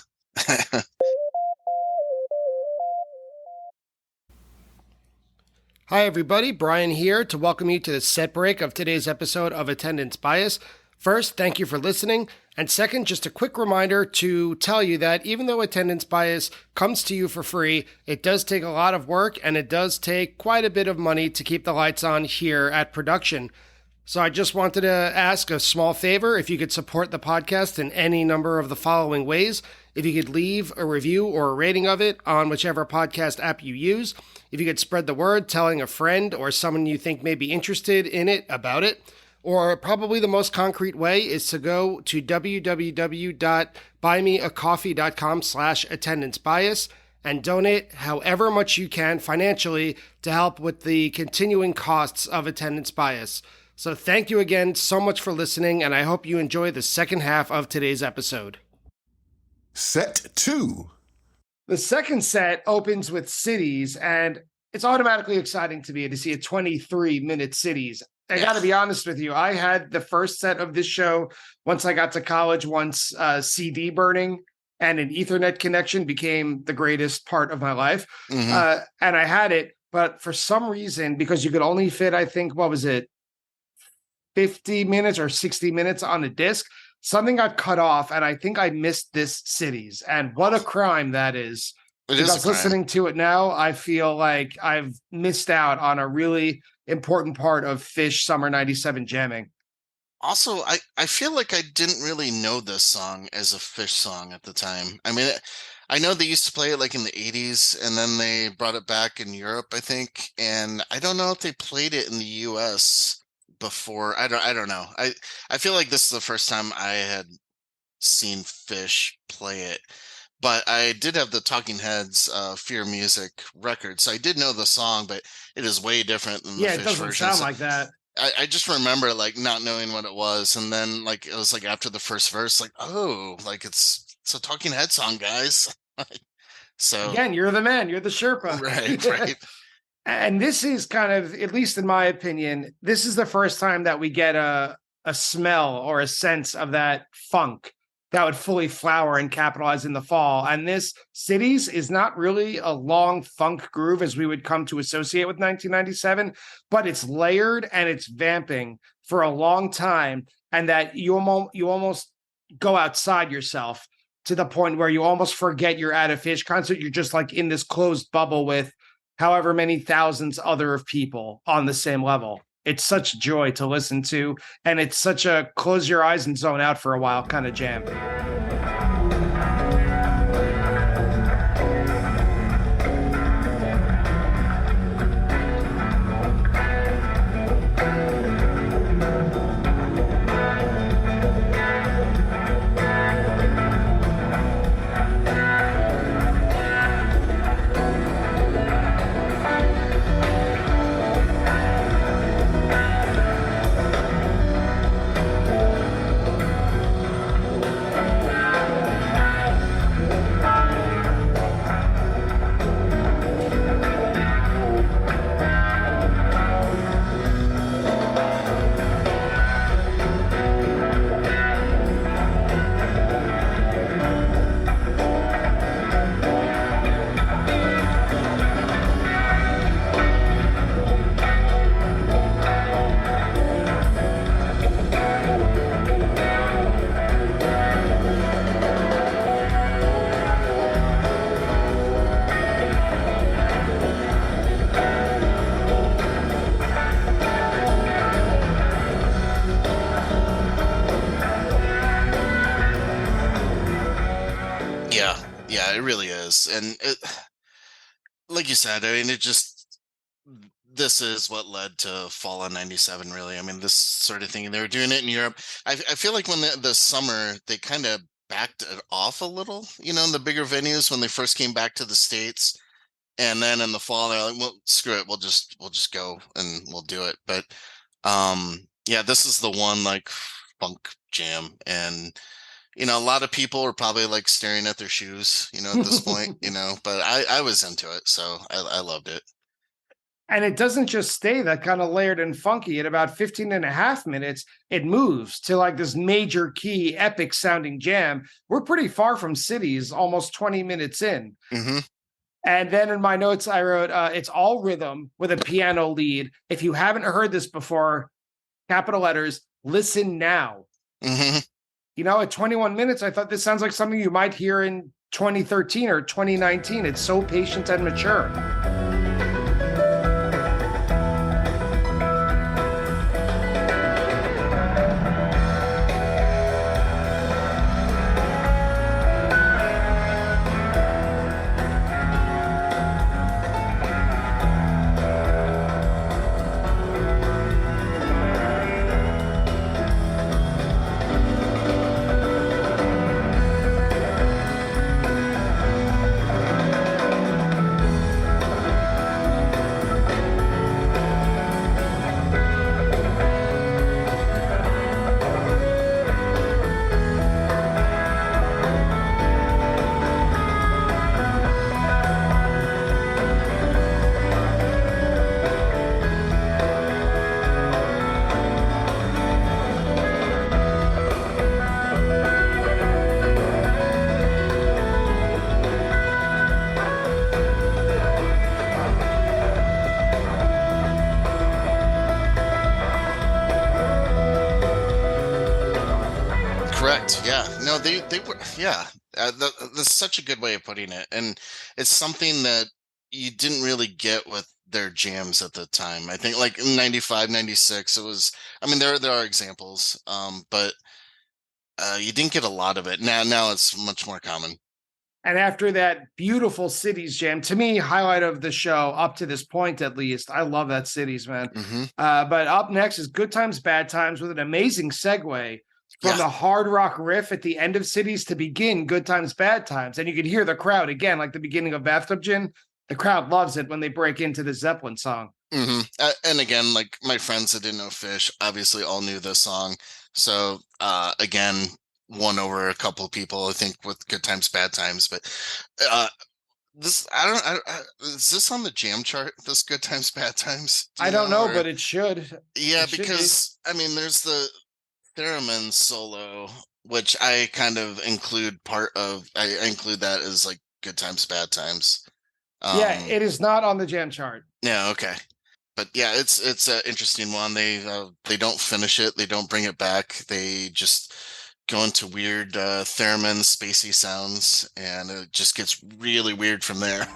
Hi, everybody. Brian here to welcome you to the set break of today's episode of Attendance Bias. First, thank you for listening. And second, just a quick reminder to tell you that even though Attendance Bias comes to you for free, it does take a lot of work and it does take quite a bit of money to keep the lights on here at production. So I just wanted to ask a small favor if you could support the podcast in any number of the following ways. If you could leave a review or a rating of it on whichever podcast app you use. If you could spread the word, telling a friend or someone you think may be interested in it about it. Or probably the most concrete way is to go to www.buymeacoffee.com/attendancebias and donate however much you can financially to help with the continuing costs of Attendance Bias. So thank you again so much for listening, and I hope you enjoy the second half of today's episode. Set 2. The second set opens with Cities, and it's automatically exciting to me to see a 23-minute Cities. I got to be honest with you. I had the first set of this show once I got to college, once CD burning and an Ethernet connection became the greatest part of my life. And I had it, but for some reason, because you could only fit, I think, 50 minutes or 60 minutes on a disc, something got cut off, and I think I missed this Cities. And what a crime that is. Because listening to it now, I feel like I've missed out on a really important part of Phish Summer 97 jamming. Also, I feel like I didn't really know this song as a Phish song at the time. I mean, I know they used to play it like in the 80s, and then they brought it back in Europe, I think. And I don't know if they played it in the US before. I don't know. I feel like this is the first time I had seen Phish play it. But I did have the Talking Heads Fear Music record, so I did know the song, but it is way different than the Phish version. Yeah, it doesn't sound like that. I just remember like not knowing what it was, and then like it was like after the first verse, like, oh, like it's a Talking Head song, guys. So again, you're the man, you're the Sherpa. Right. And this is kind of, at least in my opinion, this is the first time that we get a smell or a sense of that funk that would fully flower and capitalize in the fall. And this Cities is not really a long funk groove as we would come to associate with 1997, but it's layered and it's vamping for a long time. And that you almost go outside yourself to the point where you almost forget you're at a Phish concert. You're just like in this closed bubble with however many thousands other of people on the same level. It's such joy to listen to, and it's such a close your eyes and zone out for a while kind of jam. Yeah, it really is. And like you said, I mean, this is what led to Fall on 97, really. I mean, this sort of thing. They were doing it in Europe. I feel like when the summer, they kind of backed it off a little, in the bigger venues when they first came back to the States. And then in the fall, they're like, well, screw it. We'll just go and we'll do it. But yeah, this is the one like funk jam. And a lot of people are probably like staring at their shoes, at this point, but I was into it. So I loved it. And it doesn't just stay that kind of layered and funky. At about 15 and a half minutes, it moves to like this major key, epic sounding jam. We're pretty far from Cities, almost 20 minutes in. Mm-hmm. And then in my notes, I wrote, it's all rhythm with a piano lead. If you haven't heard this before, capital letters, listen now. Mm-hmm. At 21 minutes, I thought this sounds like something you might hear in 2013 or 2019. It's so patient and mature. Correct. Yeah. No, they were. Yeah. That's such a good way of putting it, and it's something that you didn't really get with their jams at the time. I think like in 95, 96, it was. I mean, there are examples, but you didn't get a lot of it. Now it's much more common. And after that beautiful Cities jam, to me, highlight of the show up to this point, at least. I love that Cities, man. Mm-hmm. But up next is Good Times, Bad Times with an amazing segue from the hard rock riff at the end of Cities to begin Good Times, Bad Times. And you can hear the crowd again, like the beginning of Bathtub Gin. The crowd loves it when they break into the Zeppelin song. Mm-hmm. And again, like my friends that didn't know Phish obviously all knew this song. So again, won over a couple of people, I think, with Good Times, Bad Times. But this, is this on the jam chart? This Good Times, Bad Times? I don't know, but it should. Yeah, because I mean, there's the theremin solo, which I kind of include I include that as like good times, bad times. Yeah, it is not on the jam chart. Yeah, okay. But yeah, it's an interesting one. They don't finish it. They don't bring it back. They just go into weird theremin spacey sounds, and it just gets really weird from there.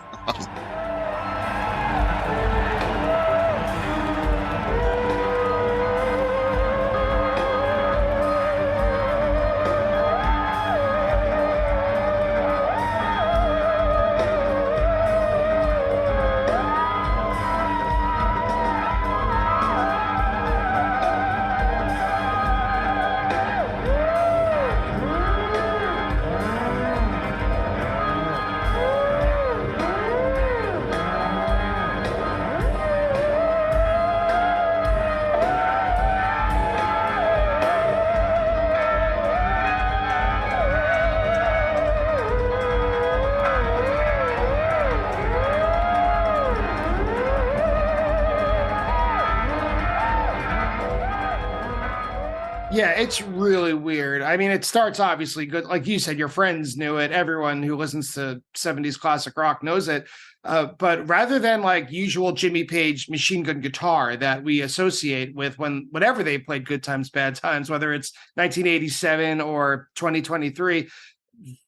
Yeah, it's really weird. I mean, it starts obviously good. Like you said, your friends knew it. Everyone who listens to 70s classic rock knows it. But rather than like usual Jimmy Page machine gun guitar that we associate with whenever they played Good Times, Bad Times, whether it's 1987 or 2023,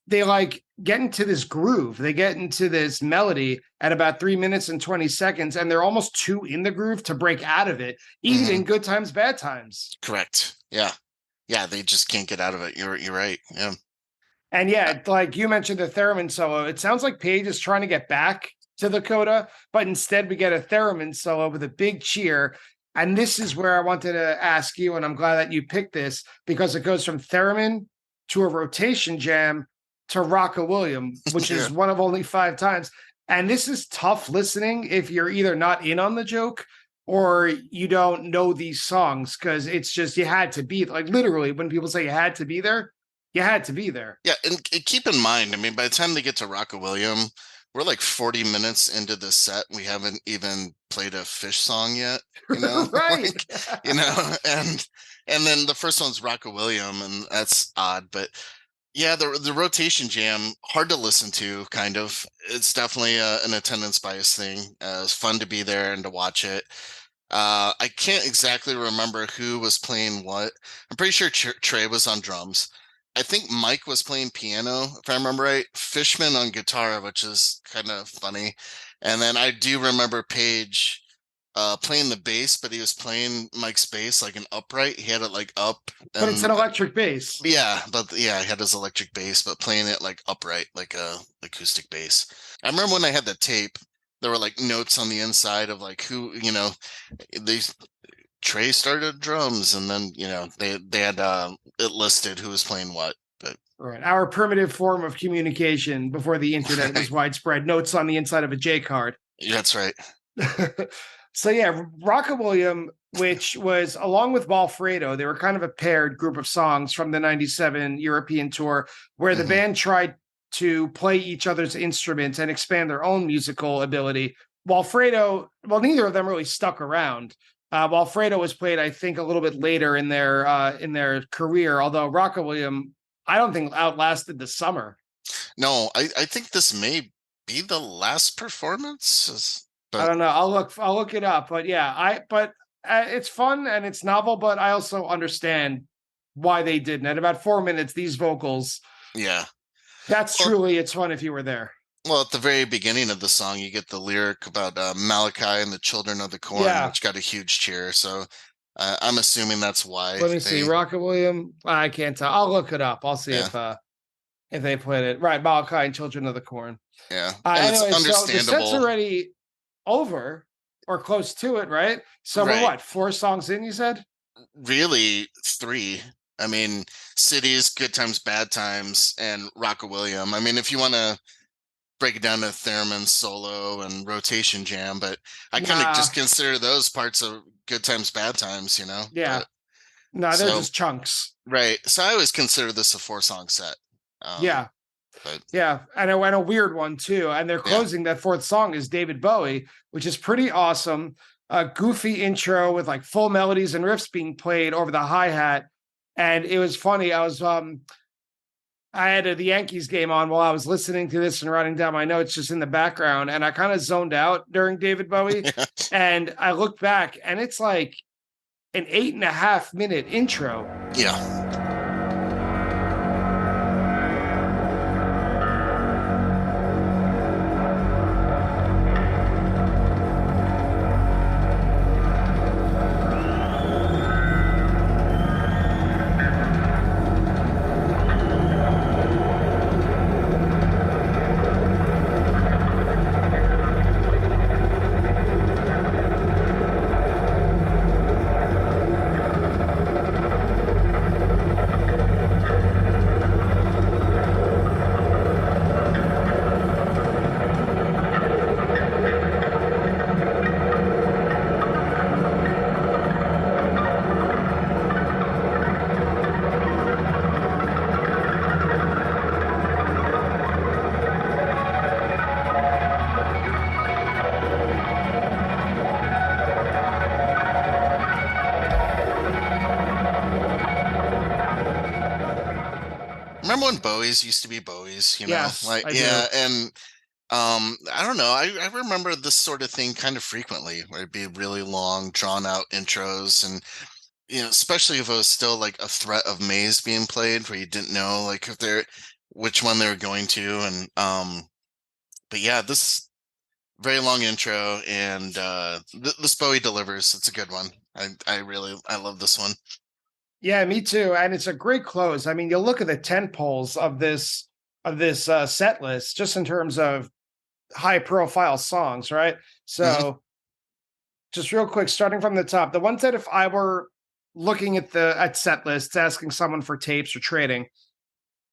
they like get into this groove. They get into this melody at about 3 minutes and 20 seconds, and they're almost too in the groove to break out of it, even in Good Times, Bad Times. Correct. Yeah. Yeah, they just can't get out of it. You're right. Yeah. And yeah, like you mentioned the theremin solo, it sounds like Page is trying to get back to the coda, but instead we get a theremin solo with a big cheer. And this is where I wanted to ask you, and I'm glad that you picked this, because it goes from theremin to a rotation jam to Rocka William, which is one of only 5 times. And this is tough listening if you're either not in on the joke or you don't know these songs, because it's just, you had to be, like, literally when people say you had to be there, you had to be there. Yeah, and keep in mind, I mean, by the time they get to Rocka William, we're like 40 minutes into the set. We haven't even played a Phish song yet, you know? Right. Like, you know, and then the first one's Rocka William, and that's odd, but yeah, the rotation jam, hard to listen to, kind of. It's definitely an attendance bias thing. It's fun to be there and to watch it. I can't exactly remember who was playing what. I'm pretty sure Trey was on drums. I think Mike was playing piano, if I remember right. Fishman on guitar, which is kind of funny. And then I do remember Page playing the bass, but he was playing Mike's bass like an upright. He had it like up. But it's an electric bass. Yeah, but yeah, he had his electric bass, but playing it like upright, like a acoustic bass. I remember when I had the tape, there were like notes on the inside of like who, you know, they Trey started drums, and then you know they had it listed who was playing what. But right, our primitive form of communication before the internet was widespread. Notes on the inside of a J card. That's right. So yeah, Rocka William, which was along with Walfredo, they were kind of a paired group of songs from the '97 European tour, where the band tried to play each other's instruments and expand their own musical ability. Walfredo, well, neither of them really stuck around. Walfredo was played, I think, a little bit later in their career, although Rocka William, I don't think outlasted the summer. No, I think this may be the last performance. But I don't know. I'll look it up. But yeah, it's fun and it's novel, but I also understand why they didn't. At about 4 minutes, these vocals. Yeah. Truly, it's fun if you were there. Well, at the very beginning of the song, you get the lyric about Malachi and the children of the corn, which got a huge cheer. So I'm assuming that's why. Let me see. Rocka William. I can't tell. I'll look it up. I'll see if they played it. Right. Malachi and Children of the Corn. Yeah. Anyway, it's understandable. So the set's already over or close to it, right? So we're what, 4 songs in, you said? Really 3. I mean, Cities, Good Times, Bad Times, and Rocka William. I mean, if you want to break it down to theremin solo and rotation jam, but I kind of just consider those parts of Good Times, Bad Times, you know? Yeah. They're just chunks. Right. So I always consider this a 4-song set. Yeah. But yeah, and a weird one too. And they're closing that 4th song is David Bowie, which is pretty awesome. A goofy intro with like full melodies and riffs being played over the hi-hat. And it was funny. I had the Yankees game on while I was listening to this and writing down my notes just in the background. And I kind of zoned out during David Bowie. Yeah. And I looked back and it's like an 8.5-minute intro. Yeah. Remember when Bowies used to be Bowies, you know? Yes, Like, I yeah, do. and I don't know. I remember this sort of thing kind of frequently, where it'd be really long, drawn out intros, and especially if it was still like a threat of Maze being played, where you didn't know like if they're which one they were going to, and but yeah, this very long intro, and this Bowie delivers. It's a good one. I love this one. Yeah, me too. And it's a great close. I mean, you look at the tent poles of this set list, just in terms of high profile songs, right? Hmm. So just real quick, starting from the top, the ones that if I were looking at set lists, asking someone for tapes or trading,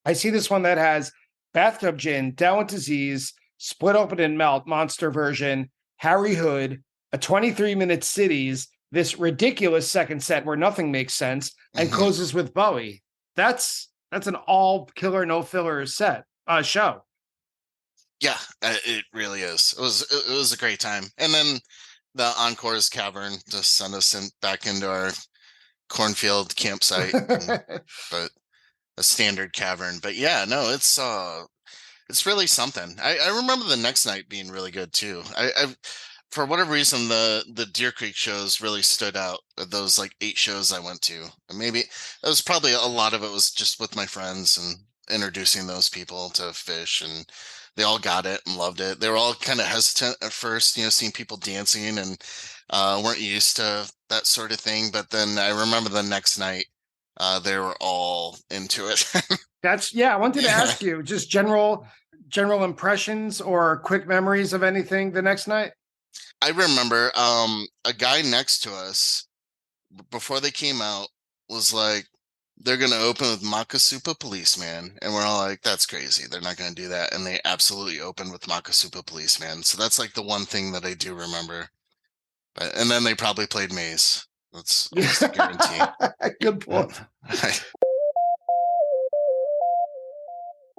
I see this one that has Bathtub Gin, Down with Disease, Split Open and Melt, Monster Version, Harry Hood, a 23-minute Cities, this ridiculous second set where nothing makes sense, and Hmm. closes with Bowie. That's an all killer, no filler show. Yeah, it really is. It was a great time, and then the Encore's Cavern to send us back into our cornfield campsite, but a standard cavern. But yeah, no, it's really something. I remember the next night being really good too. I for whatever reason the Deer Creek shows really stood out. Those like 8 shows I went to, and maybe it was probably a lot of it was just with my friends and introducing those people to Phish, and they all got it and loved it. They were all kind of hesitant at first, seeing people dancing, and weren't used to that sort of thing. But then I remember the next night, they were all into it. I wanted to Yeah. ask you just general impressions or quick memories of anything the next night. I remember a guy next to us before they came out was like, they're gonna open with Makasupa Policeman, and we're all like, that's crazy. They're not gonna do that. And they absolutely opened with Makasupa Policeman. So that's like the one thing that I do remember. And then they probably played Maze. That's almost a guarantee. Good point.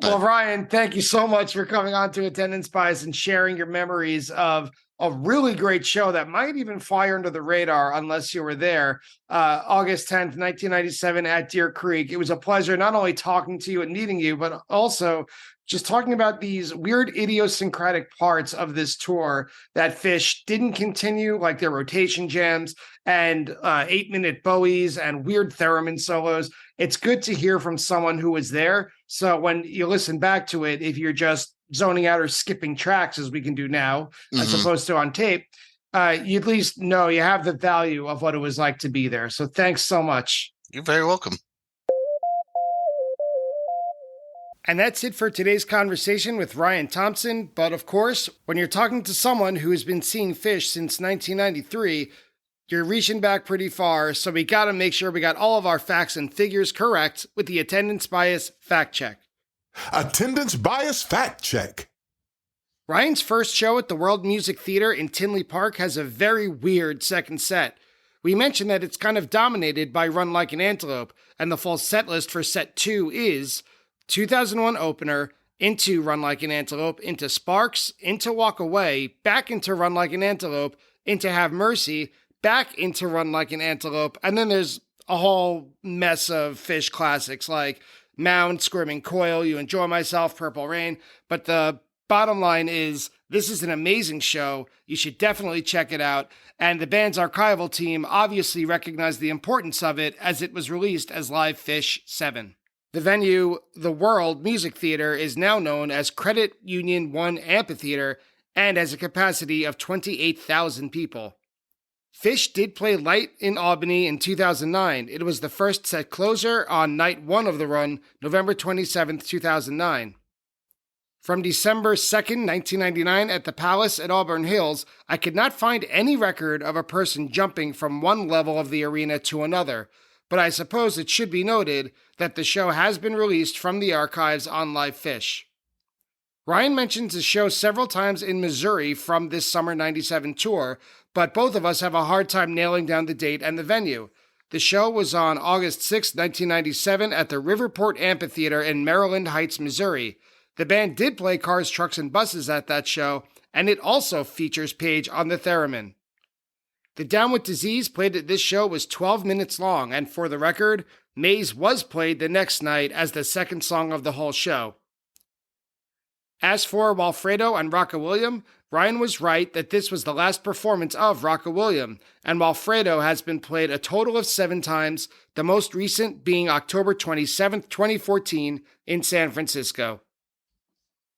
But Well, Ryan, thank you so much for coming on to Attendance Bias and sharing your memories of a really great show that might even fly under the radar unless you were there. August 10th, 1997 at Deer Creek. It was a pleasure not only talking to you and meeting you, but also just talking about these weird idiosyncratic parts of this tour that Phish didn't continue, like their rotation jams and 8-minute Bowies and weird theremin solos. It's good to hear from someone who was there. So when you listen back to it, if you're just zoning out or skipping tracks, as we can do now, as mhm. opposed to on tape, you at least know you have the value of what it was like to be there. So thanks so much. You're very welcome. And that's it for today's conversation with Ryan Thompson. But of course, when you're talking to someone who has been seeing Phish since 1993, you're reaching back pretty far, so we gotta make sure we got all of our facts and figures correct with the attendance bias fact check. Attendance bias fact check. Ryan's first show at the World Music Theater in Tinley Park has a very weird second set. We mentioned that it's kind of dominated by Run Like an Antelope, and the full set list for set 2 is 2001 opener, into Run Like an Antelope, into Sparks, into Walk Away, back into Run Like an Antelope, into Have Mercy, back into Run Like an Antelope, and then there's a whole mess of Phish classics like Mound, Squirming Coil, You Enjoy Myself, Purple Rain. But the bottom line is, this is an amazing show. You should definitely check it out. And the band's archival team obviously recognized the importance of it as it was released as Live Phish 7. The venue, the World Music Theater, is now known as Credit Union 1 Amphitheater and has a capacity of 28,000 people. Phish did play light in Albany in 2009. It was the first set closer on night 1 of the run, November 27, 2009. From December 2nd, 1999 at the Palace at Auburn Hills, I could not find any record of a person jumping from one level of the arena to another, but I suppose it should be noted that the show has been released from the archives on Live Phish. Ryan mentions the show several times in Missouri from this summer 97 tour, but both of us have a hard time nailing down the date and the venue. The show was on August 6, 1997 at the Riverport Amphitheater in Maryland Heights, Missouri. The band did play Cars, Trucks, and Buses at that show, and it also features Page on the theremin. The Down with Disease played at this show was 12 minutes long, and for the record, Maze was played the next night as the second song of the whole show. As for Walfredo and Rocka-William, Ryan was right that this was the last performance of Rocka-William, and Walfredo has been played a total of 7 times, the most recent being October 27, 2014 in San Francisco.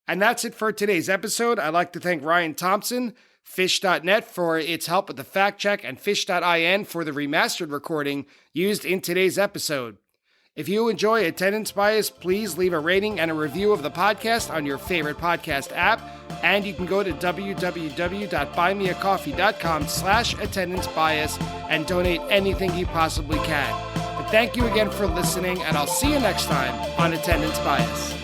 And that's it for today's episode. I'd like to thank Ryan Thompson, Phish.net for its help with the fact check, and Phish.in for the remastered recording used in today's episode. If you enjoy Attendance Bias, please leave a rating and a review of the podcast on your favorite podcast app, and you can go to www.buymeacoffee.com/attendancebias and donate anything you possibly can. But thank you again for listening, and I'll see you next time on Attendance Bias.